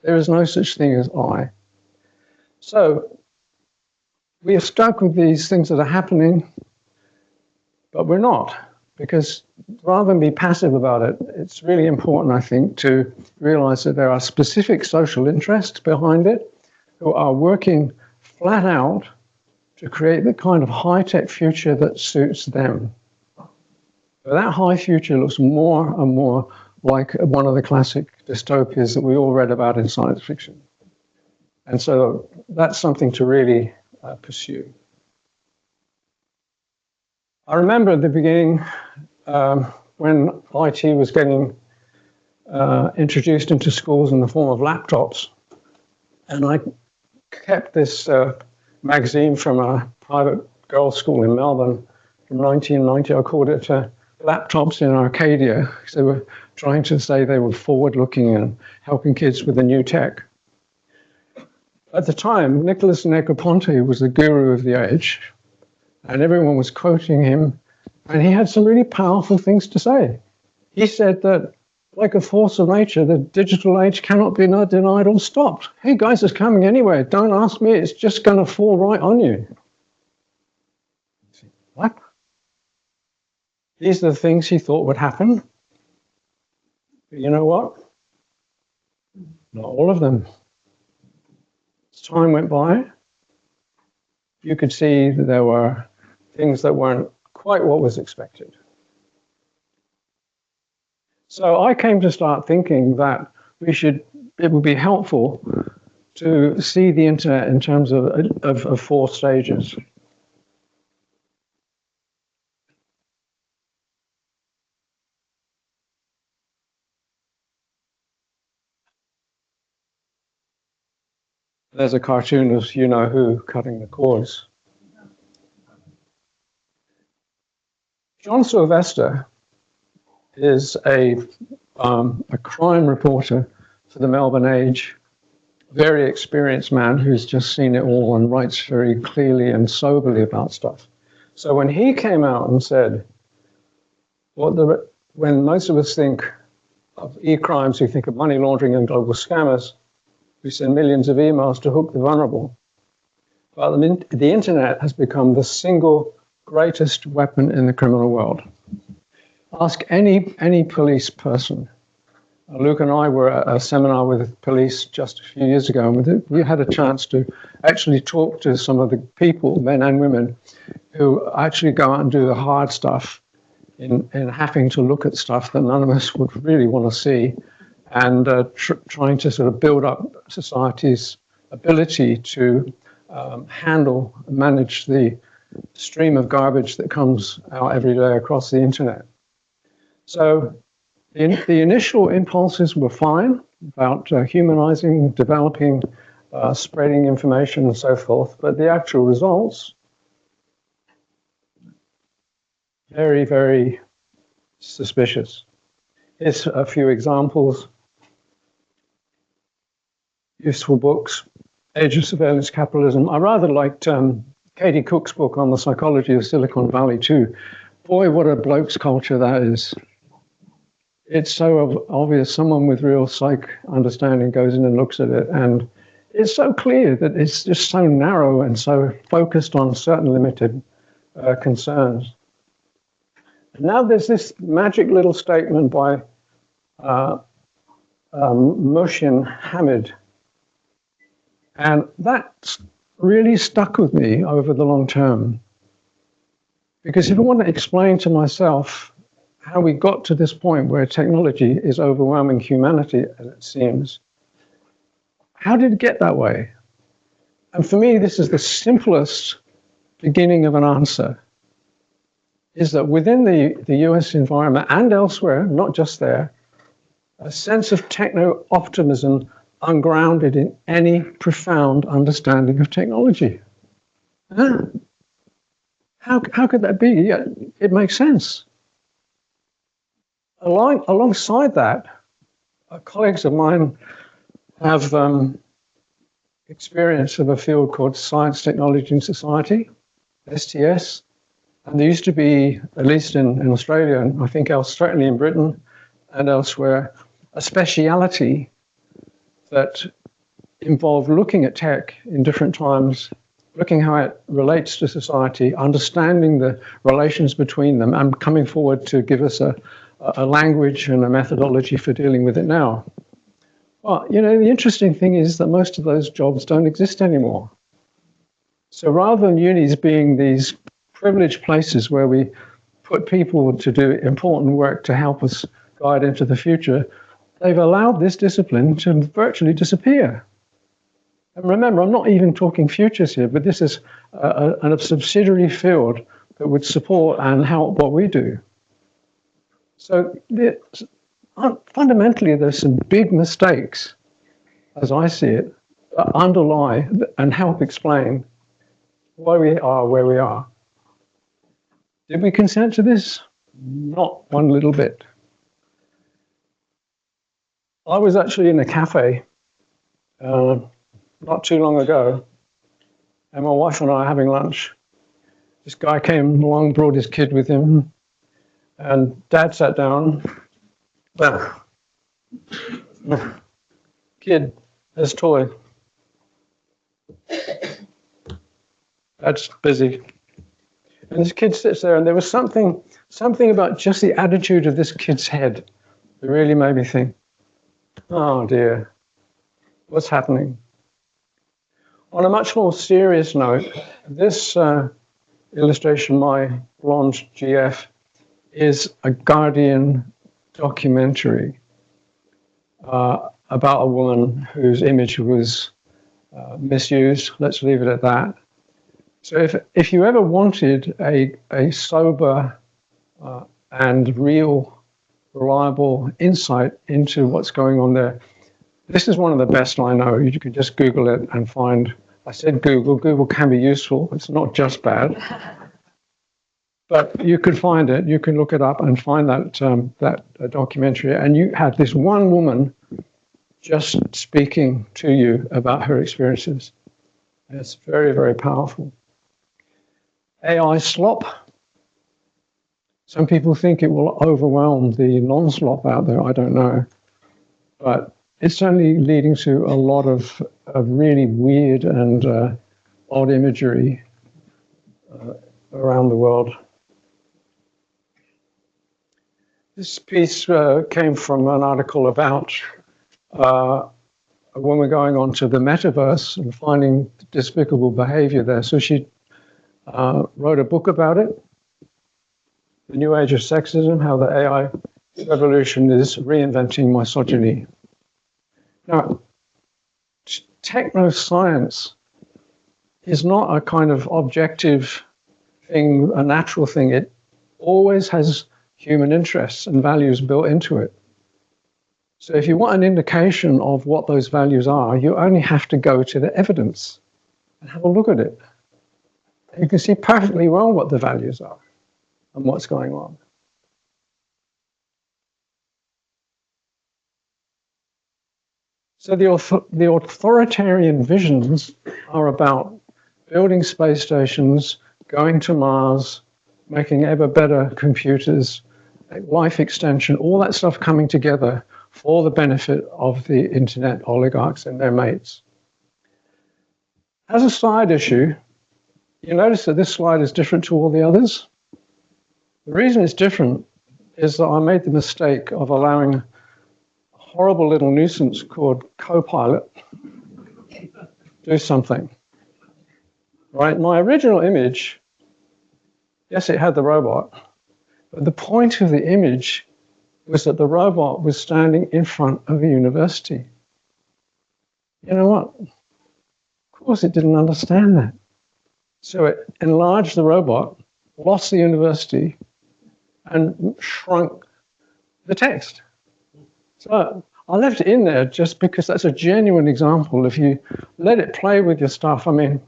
There is no such thing as I. So, we are stuck with these things that are happening, but we're not, because rather than be passive about it, it's really important, I think, to realize that there are specific social interests behind it who are working flat out to create the kind of high-tech future that suits them. But that high future looks more and more like one of the classic dystopias that we all read about in science fiction. And so that's something to really pursue. I remember at the beginning when IT was getting introduced into schools in the form of laptops, and I kept this magazine from a private girls' school in Melbourne from 1990. I called it Laptops in Arcadia, because they were trying to say they were forward-looking and helping kids with the new tech. At the time, Nicholas Negroponte was the guru of the age, and everyone was quoting him, and he had some really powerful things to say. He said that like a force of nature. The digital age cannot be denied or stopped. Hey guys, it's coming anyway. Don't ask me. It's just going to fall right on you. What? These are the things he thought would happen. But you know what? Not all of them. As time went by, you could see that there were things that weren't quite what was expected. So I came to start thinking that it would be helpful to see the internet in terms of 4 stages. There's a cartoon of you-know-who cutting the cords. John Sylvester is a crime reporter for the Melbourne Age, very experienced man who's just seen it all and writes very clearly and soberly about stuff. So when he came out and said, when most of us think of e-crimes, we think of money laundering and global scammers, we send millions of emails to hook the vulnerable. But the internet has become the single greatest weapon in the criminal world. Ask any police person. Luke and I were at a seminar with police just a few years ago, and we had a chance to actually talk to some of the people, men and women, who actually go out and do the hard stuff in having to look at stuff that none of us would really want to see, and trying to sort of build up society's ability to handle and manage the stream of garbage that comes out every day across the internet. So the initial impulses were fine about humanizing, developing, spreading information and so forth, but the actual results, very, very suspicious. Here's a few examples. Useful books, Age of Surveillance Capitalism. I rather liked Katie Cook's book on the psychology of Silicon Valley too. Boy, what a bloke's culture that is. It's so obvious. Someone with real psych understanding goes in and looks at it, and it's so clear that it's just so narrow and so focused on certain limited concerns. And now there's this magic little statement by Mohsin Hamid, and that really stuck with me over the long term. Because if I want to explain to myself how we got to this point where technology is overwhelming humanity, as it seems, how did it get that way? And for me, this is the simplest beginning of an answer, is that within the US environment and elsewhere, not just there, a sense of techno-optimism ungrounded in any profound understanding of technology. How could that be? Yeah, it makes sense. Alongside that, colleagues of mine have experience of a field called Science, Technology and Society, STS. And there used to be, at least in Australia, and I think certainly in Britain and elsewhere, a speciality that involved looking at tech in different times, looking how it relates to society, understanding the relations between them, and coming forward to give us a language and a methodology for dealing with it now. Well, the interesting thing is that most of those jobs don't exist anymore. So rather than unis being these privileged places where we put people to do important work to help us guide into the future, they've allowed this discipline to virtually disappear. And remember, I'm not even talking futures here, but this is a subsidiary field that would support and help what we do. So fundamentally, there's some big mistakes, as I see it, that underlie and help explain why we are where we are. Did we consent to this? Not one little bit. I was actually in a cafe not too long ago, and my wife and I are having lunch. This guy came along, brought his kid with him, and Dad sat down. Well, Kid, his toy. That's busy. And this kid sits there, and there was something about just the attitude of this kid's head that really made me think, oh dear, what's happening? On a much more serious note, this illustration, my blonde GF, is a Guardian documentary about a woman whose image was misused. Let's leave it at that. So if you ever wanted a sober and real, reliable insight into what's going on there, this is one of the best I know. You can just Google it and find. I said Google. Google can be useful. It's not just bad. But you can find it. You can look it up and find that documentary. And you have this one woman just speaking to you about her experiences. It's very, very powerful. AI slop. Some people think it will overwhelm the non-slop out there. I don't know. But it's certainly leading to a lot of really weird and odd imagery around the world. This piece came from an article about a woman going on to the metaverse and finding despicable behavior there. So she wrote a book about it, The New Age of Sexism, How the AI Revolution is Reinventing Misogyny. Now, technoscience is not a kind of objective thing, a natural thing. It always has human interests and values built into it. So if you want an indication of what those values are, you only have to go to the evidence and have a look at it. And you can see perfectly well what the values are and what's going on. So the authoritarian visions are about building space stations, going to Mars, making ever better computers, life extension, all that stuff coming together for the benefit of the internet oligarchs and their mates. As a side issue, you notice that this slide is different to all the others. The reason it's different is that I made the mistake of allowing a horrible little nuisance called Copilot do something. Right? My original image, yes, it had the robot, but the point of the image was that the robot was standing in front of a university. You know what? Of course it didn't understand that. So it enlarged the robot, lost the university, and shrunk the text. So I left it in there just because that's a genuine example. If you let it play with your stuff, I mean,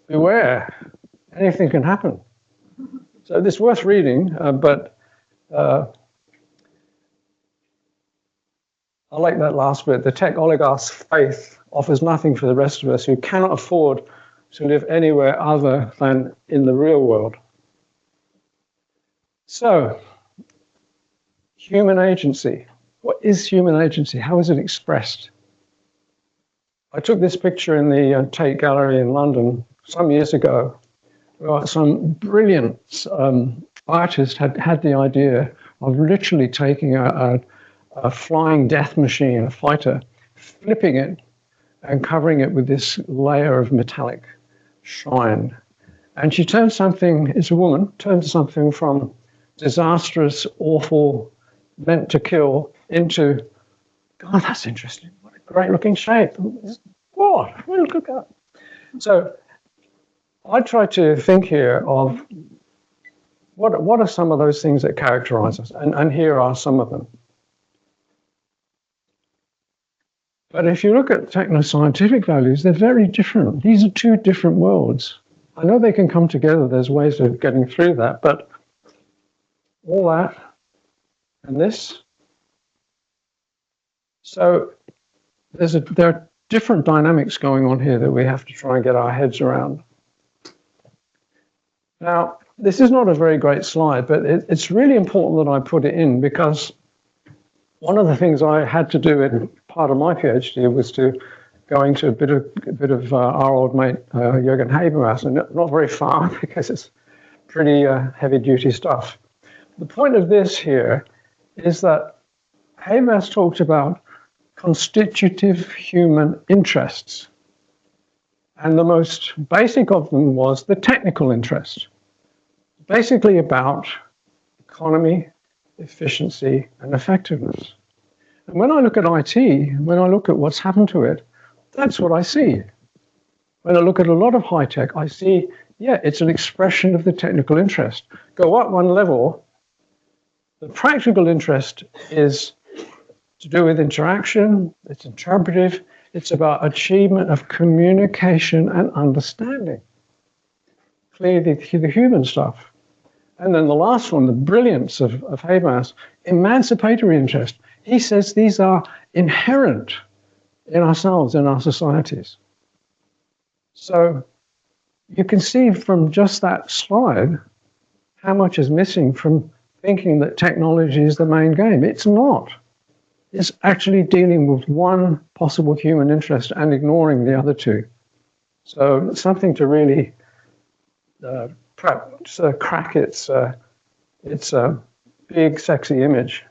beware, anything can happen. So it's worth reading, but I like that last bit. The tech oligarch's faith offers nothing for the rest of us who cannot afford to live anywhere other than in the real world. So, human agency. What is human agency? How is it expressed? I took this picture in the Tate Gallery in London some years ago. Some brilliant artist had the idea of literally taking a flying death machine, a fighter, flipping it and covering it with this layer of metallic shine. And she turned something, it's a woman, turned something from disastrous, awful, meant to kill into, God, that's interesting. What a great looking shape. What? Look at that. So I try to think here of what are some of those things that characterize us? And here are some of them. But if you look at techno-scientific values, they're very different. These are two different worlds. I know they can come together. There's ways of getting through that. But all that and this. So there are different dynamics going on here that we have to try and get our heads around. Now, this is not a very great slide, but it's really important that I put it in because one of the things I had to do in part of my PhD was to go into a bit of our old mate Jürgen Habermas, and not very far because it's pretty heavy-duty stuff. The point of this here is that Habermas talked about constitutive human interests, and the most basic of them was the technical interest, basically about economy, efficiency, and effectiveness. And when I look at IT, when I look at what's happened to it, that's what I see. When I look at a lot of high tech, I see, yeah, it's an expression of the technical interest. Go up one level, the practical interest is to do with interaction, it's interpretive, it's about achievement of communication and understanding. Clearly, the human stuff. And then the last one, the brilliance of Habermas, emancipatory interest. He says these are inherent in ourselves, in our societies. So you can see from just that slide how much is missing from thinking that technology is the main game. It's not. It's actually dealing with one possible human interest and ignoring the other two. So it's something to really crack its big, sexy image.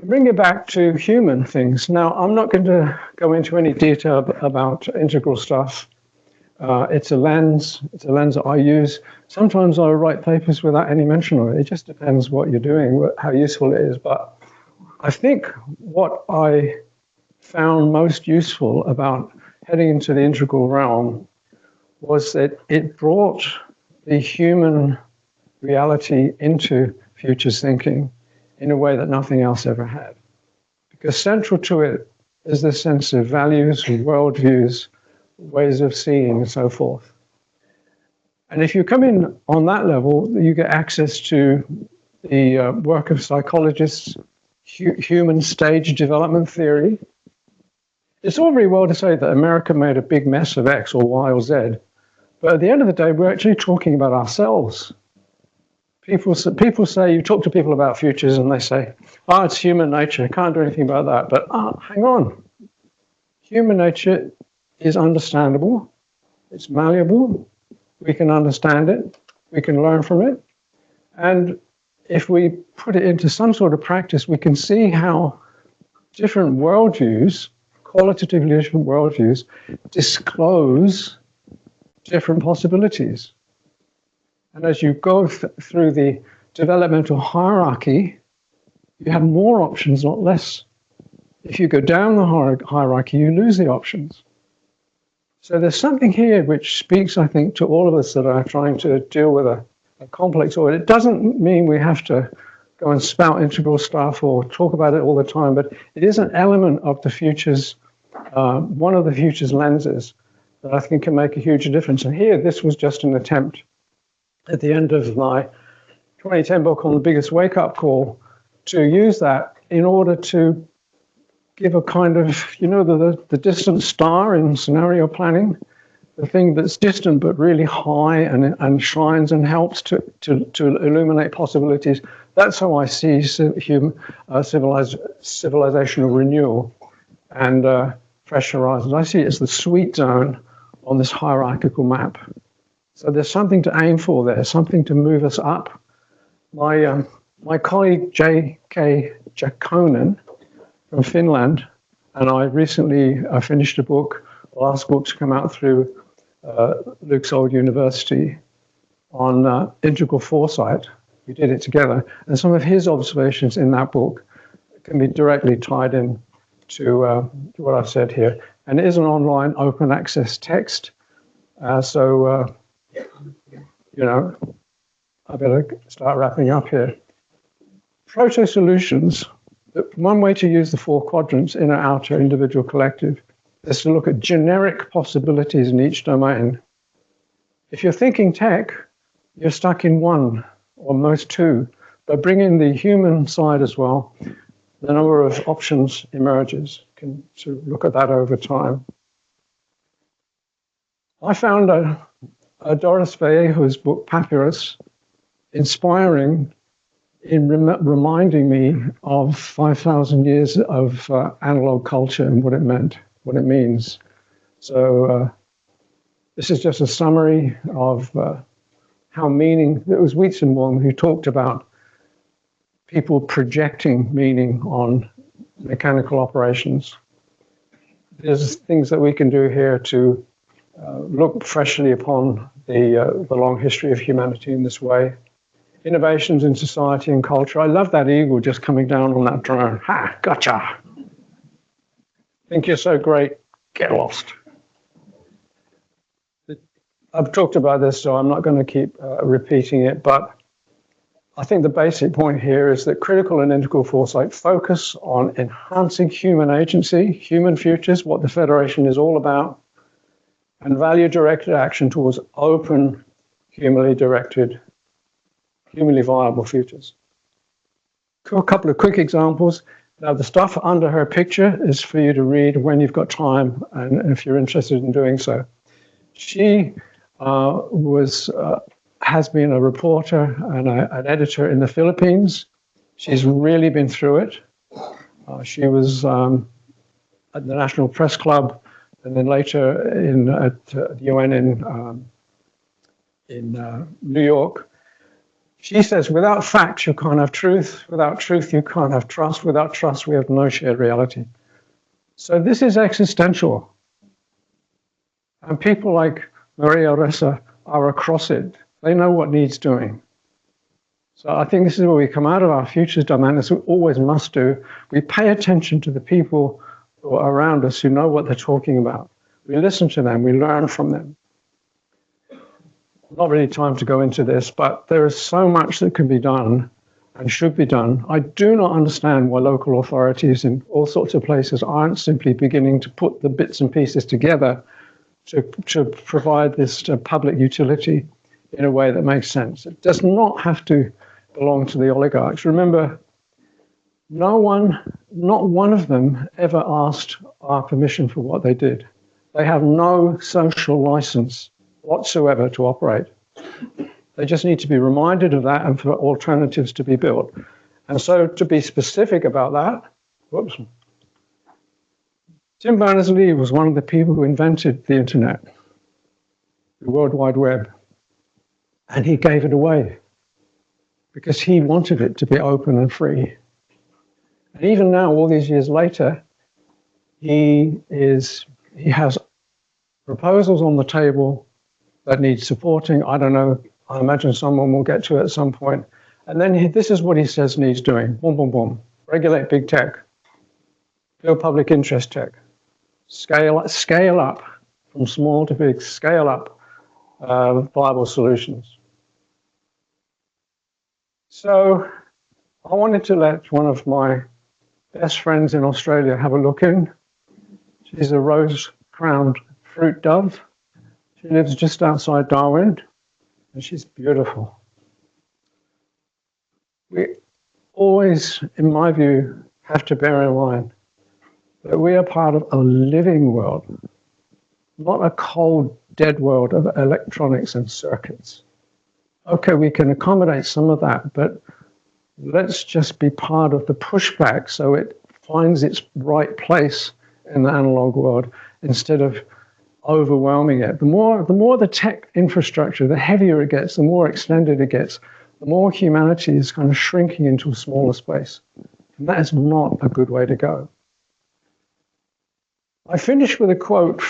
Bring it back to human things. Now, I'm not going to go into any detail about integral stuff. It's a lens that I use. Sometimes I write papers without any mention of it. It just depends what you're doing, how useful it is. But I think what I found most useful about heading into the integral realm was that it brought the human reality into futures thinking in a way that nothing else ever had. Because central to it is the sense of values, worldviews, ways of seeing, and so forth. And if you come in on that level, you get access to the work of psychologists, human stage development theory. It's all very well to say that America made a big mess of X or Y or Z, but at the end of the day, we're actually talking about ourselves. People say, you talk to people about futures and they say, oh, it's human nature, can't do anything about that. But hang on. Human nature is understandable, it's malleable, we can understand it, we can learn from it. And if we put it into some sort of practice, we can see how different worldviews, qualitatively different worldviews, disclose different possibilities. And as you go through the developmental hierarchy, you have more options, not less. If you go down the hierarchy, you lose the options. So there's something here which speaks, I think, to all of us that are trying to deal with a complex order. It doesn't mean we have to go and spout integral stuff or talk about it all the time, but it is an element of the futures, one of the futures lenses that I think can make a huge difference. And here, this was just an attempt at the end of my 2010 book on the biggest wake-up call to use that in order to give a kind of, you know, the distant star in scenario planning, the thing that's distant but really high and shines and helps to illuminate possibilities. That's how I see civilizational renewal and fresh horizons. I see it as the sweet zone on this hierarchical map. So there's something to aim for there, something to move us up. My colleague J.K. Jakkonen from Finland, and I recently finished a book, the last book to come out through Luke's old university, on integral foresight. We did it together, and some of his observations in that book can be directly tied in to what I've said here. And it is an online open access text, so you know, I better start wrapping up here. Proto solutions. One way to use the four quadrants, inner, outer, individual, collective, is to look at generic possibilities in each domain. If you're thinking tech, you're stuck in one or most two, but bring in the human side as well. The number of options emerges. You can sort of look at that over time. I found Doris Vallejo's book, Papyrus, inspiring in reminding me of 5,000 years of analog culture and what it meant, what it means. So this is just a summary of how meaning, it was Wiesenbaum who talked about people projecting meaning on mechanical operations. There's things that we can do here to look freshly upon the long history of humanity in this way. Innovations in society and culture. I love that eagle just coming down on that drone. Ha, gotcha. Think you're so great, get lost. I've talked about this, so I'm not going to keep repeating it, but I think the basic point here is that critical and integral foresight focus on enhancing human agency, human futures, what the Federation is all about, and value-directed action towards open, humanly directed, humanly viable futures. A couple of quick examples. Now, the stuff under her picture is for you to read when you've got time and if you're interested in doing so. She has been a reporter and an editor in the Philippines. She's really been through it. She was at the National Press Club and then later at the UN in New York. She says, without facts, you can't have truth. Without truth, you can't have trust. Without trust, we have no shared reality. So this is existential. And people like Maria Ressa are across it. They know what needs doing. So I think this is where we come out of our futures domain, as we always must do. We pay attention to the people who are around us who know what they're talking about. We listen to them, we learn from them. Not really time to go into this, but there is so much that can be done and should be done. I do not understand why local authorities in all sorts of places aren't simply beginning to put the bits and pieces together to provide this public utility in a way that makes sense. It does not have to belong to the oligarchs. Remember, not one of them ever asked our permission for what they did. They have no social license whatsoever to operate. They just need to be reminded of that and for alternatives to be built. And so to be specific about that, whoops. Tim Berners-Lee was one of the people who invented the internet, the World Wide Web, and he gave it away because he wanted it to be open and free. And even now, all these years later, he has proposals on the table that need supporting. I don't know. I imagine someone will get to it at some point. And then this is what he says needs doing. Boom, boom, boom. Regulate big tech. Build public interest tech. Scale up from small to big. Scale up viable solutions. So I wanted to let one of my best friends in Australia have a look in. She's a rose-crowned fruit dove. She lives just outside Darwin, and she's beautiful. We always, in my view, have to bear in mind that we are part of a living world, not a cold, dead world of electronics and circuits. Okay, we can accommodate some of that, but let's just be part of the pushback so it finds its right place in the analog world instead of overwhelming it. The more the tech infrastructure, the heavier it gets, the more extended it gets, the more humanity is kind of shrinking into a smaller space. And that is not a good way to go. I finish with a quote,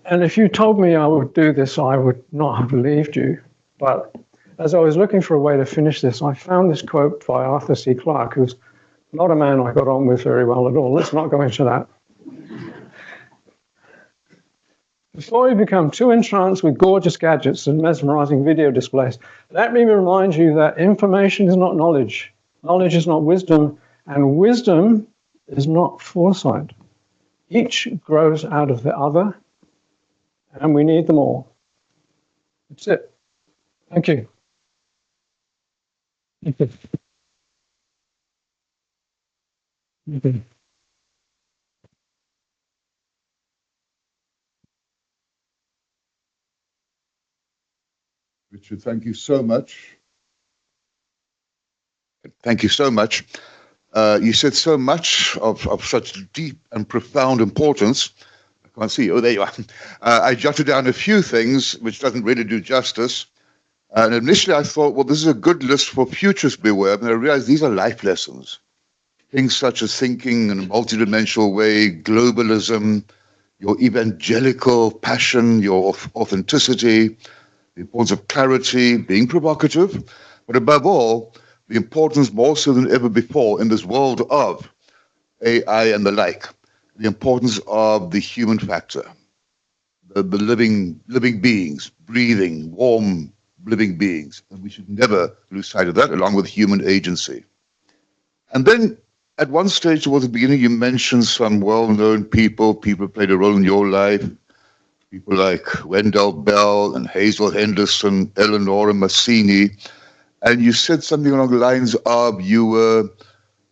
and if you told me I would do this, I would not have believed you. But as I was looking for a way to finish this, I found this quote by Arthur C. Clarke, who's not a man I got on with very well at all. Let's not go into that. Before you become too entranced with gorgeous gadgets and mesmerizing video displays, let me remind you that information is not knowledge. Knowledge is not wisdom, and wisdom is not foresight. Each grows out of the other, and we need them all. That's it. Thank you. Thank you. Thank you. Richard, thank you so much. Thank you so much. You said so much of such deep and profound importance. I can't see you. Oh, there you are. I jotted down a few things which doesn't really do justice. And initially I thought, well, this is a good list for futures to be aware of. And I realized these are life lessons. Things such as thinking in a multidimensional way, globalism, your evangelical passion, your authenticity, the importance of clarity, being provocative, but above all, the importance more so than ever before in this world of AI and the like, the importance of the human factor, the living beings, breathing, warm living beings. And we should never lose sight of that, along with human agency. And then at one stage towards the beginning, you mentioned some well-known people who played a role in your life, people like Wendell Bell and Hazel Henderson, Eleonora Massini, and you said something along the lines of you were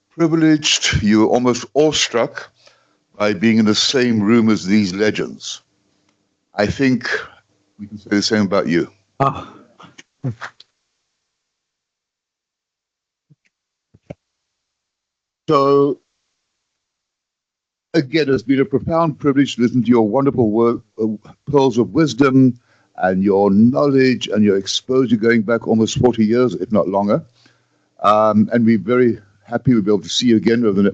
privileged, you were almost awestruck by being in the same room as these legends. I think we can say the same about you. Ah, So, again, it's been a profound privilege to listen to your wonderful work, pearls of wisdom, and your knowledge and your exposure going back almost 40 years, if not longer. And we're very happy we'll be able to see you again over and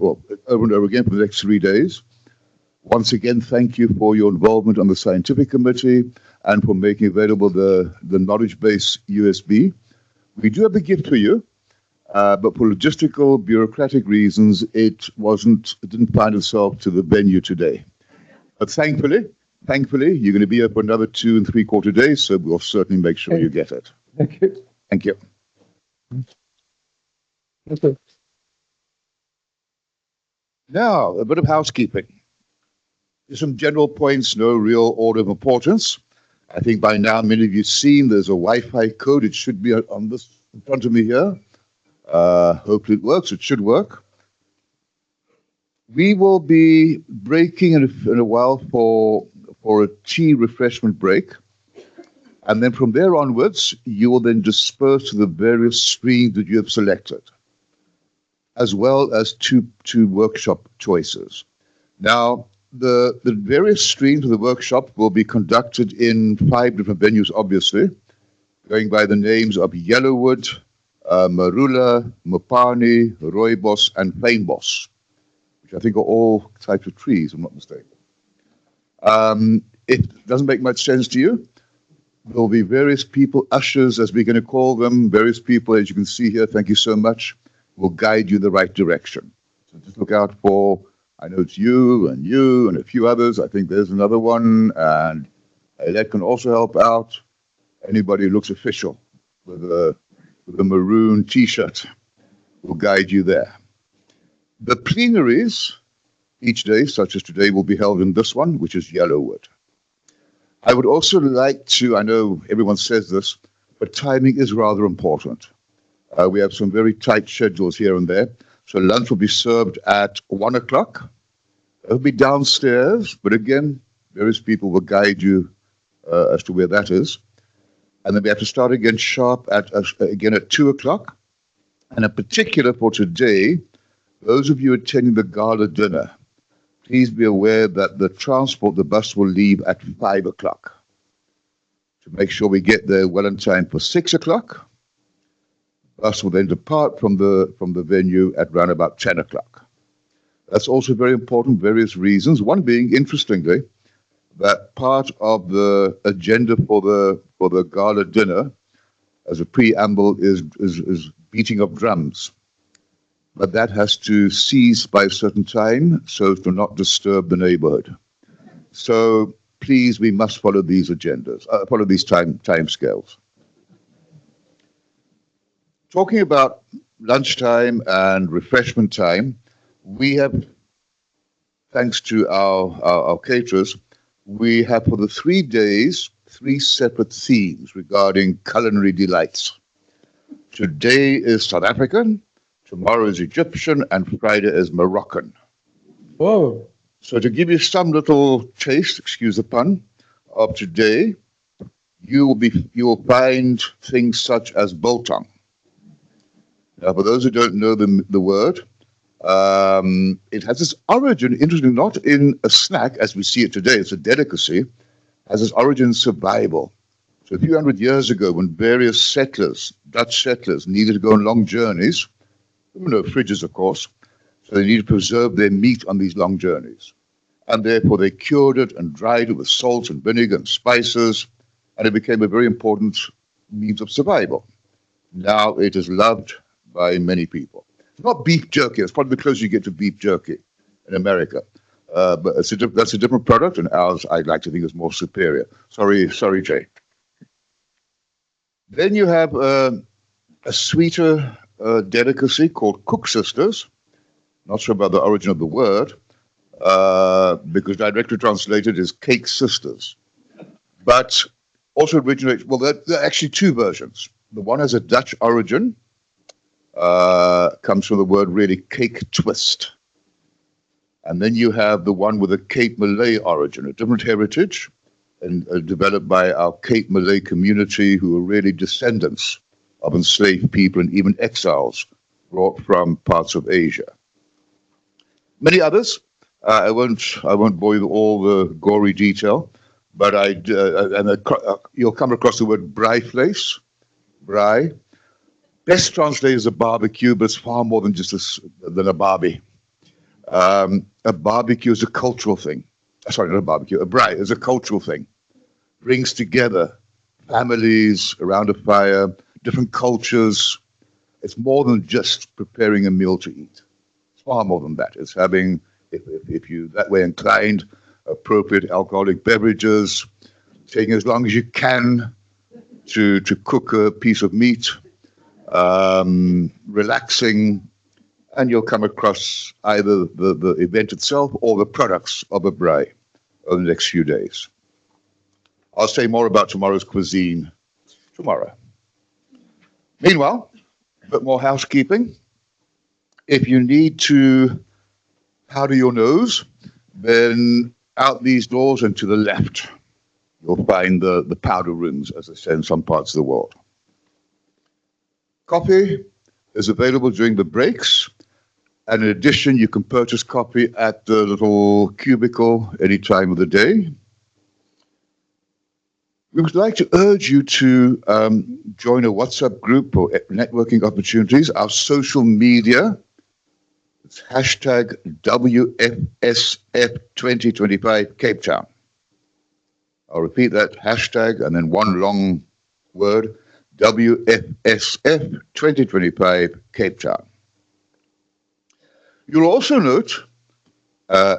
over again for the next 3 days. Once again, thank you for your involvement on the scientific committee and for making available the knowledge base USB. We do have a gift for you, but for logistical, bureaucratic reasons, it didn't find itself to the venue today. But thankfully, you're going to be here for another 2 3/4 days, so we'll certainly make sure you get it. thank you. Thank you. Thank you. Now, a bit of housekeeping. Just some general points, no real order of importance. I think by now many of you have seen there's a Wi-Fi code. It should be on this in front of me here. Hopefully it works. It should work. We will be breaking in a while for a tea refreshment break. And then from there onwards, you will then disperse to the various streams that you have selected, as well as two workshop choices. Now, the various streams of the workshop will be conducted in 5 different venues, obviously, going by the names of Yellowwood, Marula, Mopani, Rooibos, and Fynbos, which I think are all types of trees, if I'm not mistaken. It doesn't make much sense to you. There will be various people, ushers, as we're going to call them, various people, as you can see here, thank you so much, will guide you in the right direction. So just look out for, I know it's you and a few others. I think there's another one, and that can also help out. Anybody who looks official with a maroon T-shirt will guide you there. The plenaries each day, such as today, will be held in this one, which is Yellowwood. I would also like to, I know everyone says this, but timing is rather important. We have some very tight schedules here and there. So lunch will be served at 1 o'clock. It'll be downstairs, but again, various people will guide you as to where that is. And then we have to start again sharp at 2 o'clock. And in particular for today, those of you attending the gala dinner, please be aware that the bus will leave at 5 o'clock. To make sure we get there well in time for 6 o'clock. Bus will then depart from the venue at around about 10 o'clock. That's also very important, various reasons. One being, interestingly, that part of the agenda for the gala dinner, as a preamble, is beating of drums. But that has to cease by a certain time so as to not disturb the neighborhood. So please, we must follow these agendas, follow these time scales. Talking about lunchtime and refreshment time, we have, thanks to our caterers, we have for the 3 days, 3 separate themes regarding culinary delights. Today is South African, tomorrow is Egyptian, and Friday is Moroccan. Whoa. So to give you some little taste, excuse the pun, of today, you will find things such as biltong. Now, for those who don't know the word, it has its origin, interestingly, not in a snack as we see it today, it's a delicacy, has its origin in survival. So a few hundred years ago, when various settlers, Dutch settlers, needed to go on long journeys, there were no fridges, of course, so they needed to preserve their meat on these long journeys. And therefore they cured it and dried it with salt and vinegar and spices, and it became a very important means of survival. Now it is loved by many people. It's not beef jerky. It's probably the closest you get to beef jerky in America. But that's a different product, and ours, I'd like to think, is more superior. Sorry, Jay. Then you have a sweeter delicacy called Cook Sisters. Not sure about the origin of the word, because directly translated is Cake Sisters. But also originates, well, there are actually two versions. The one has a Dutch origin, comes from the word really cake twist. And then you have the one with a Cape Malay origin, a different heritage, and developed by our Cape Malay community, who are really descendants of enslaved people and even exiles brought from parts of Asia. Many others. I won't bore you with all the gory detail, but you'll come across the word braai. Best translated as a barbecue, but it's far more than just than a barbie. A barbecue is a cultural thing. Sorry, not a barbecue. A braai is a cultural thing. Brings together families around a fire, different cultures. It's more than just preparing a meal to eat. It's far more than that. It's having, if you that way inclined, appropriate alcoholic beverages, taking as long as you can to cook a piece of meat, relaxing, and you'll come across either the event itself or the products of a braai over the next few days. I'll say more about tomorrow's cuisine tomorrow. Meanwhile, a bit more housekeeping. If you need to powder your nose, then out these doors and to the left, you'll find the powder rooms, as I say, in some parts of the world. Coffee is available during the breaks. And in addition, you can purchase coffee at the little cubicle any time of the day. We would like to urge you to join a WhatsApp group for networking opportunities. Our social media, it's hashtag WFSF2025 Cape Town. I'll repeat that, hashtag, and then one long word, WFSF2025 Cape Town. You'll also note,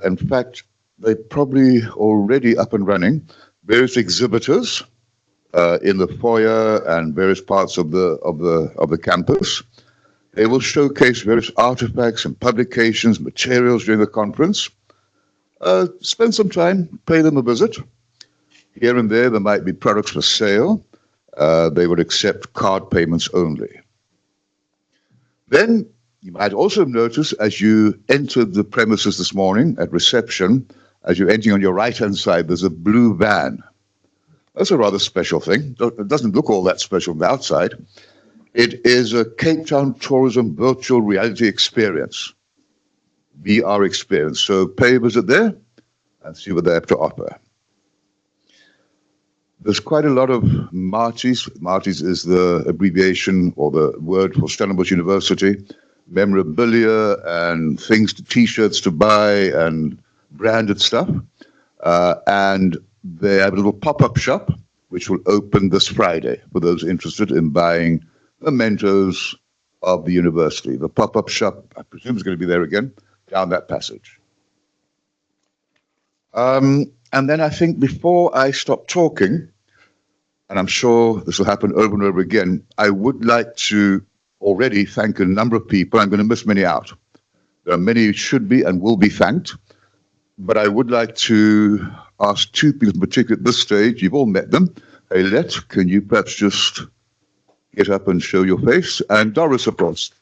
in fact, they're probably already up and running, various exhibitors in the foyer and various parts of the campus. They will showcase various artifacts and publications, materials during the conference. Spend some time, pay them a visit. Here and there might be products for sale. They would accept card payments only. Then you might also notice as you entered the premises this morning at reception, as you're entering on your right-hand side, there's a blue van. That's a rather special thing. It doesn't look all that special from the outside. It is a Cape Town Tourism Virtual Reality Experience, VR experience. So pay a visit there and see what they have to offer. There's quite a lot of Marties. Marties is the abbreviation or the word for Stellenbosch University. Memorabilia and things, T-shirts to buy and branded stuff. And they have a little pop-up shop, which will open this Friday for those interested in buying mementos of the university. The pop-up shop, I presume, is going to be there again, down that passage. And then I think before I stop talking, and I'm sure this will happen over and over again, I would like to already thank a number of people. I'm going to miss many out. There are many who should be and will be thanked. But I would like to ask two people in particular at this stage. You've all met them. Hey, Let, can you perhaps just get up and show your face? And Doris, of course.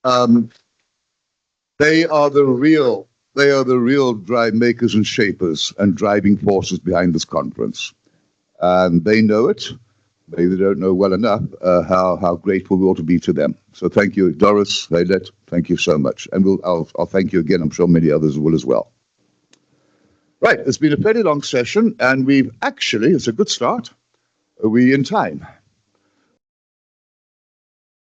They are the real drive makers and shapers and driving forces behind this conference. And they know it. Maybe they don't know well enough how grateful we ought to be to them. So thank you, Doris, Haylet, thank you so much. And I'll thank you again. I'm sure many others will as well. Right, it's been a fairly long session, and we've actually, it's a good start, we're in time.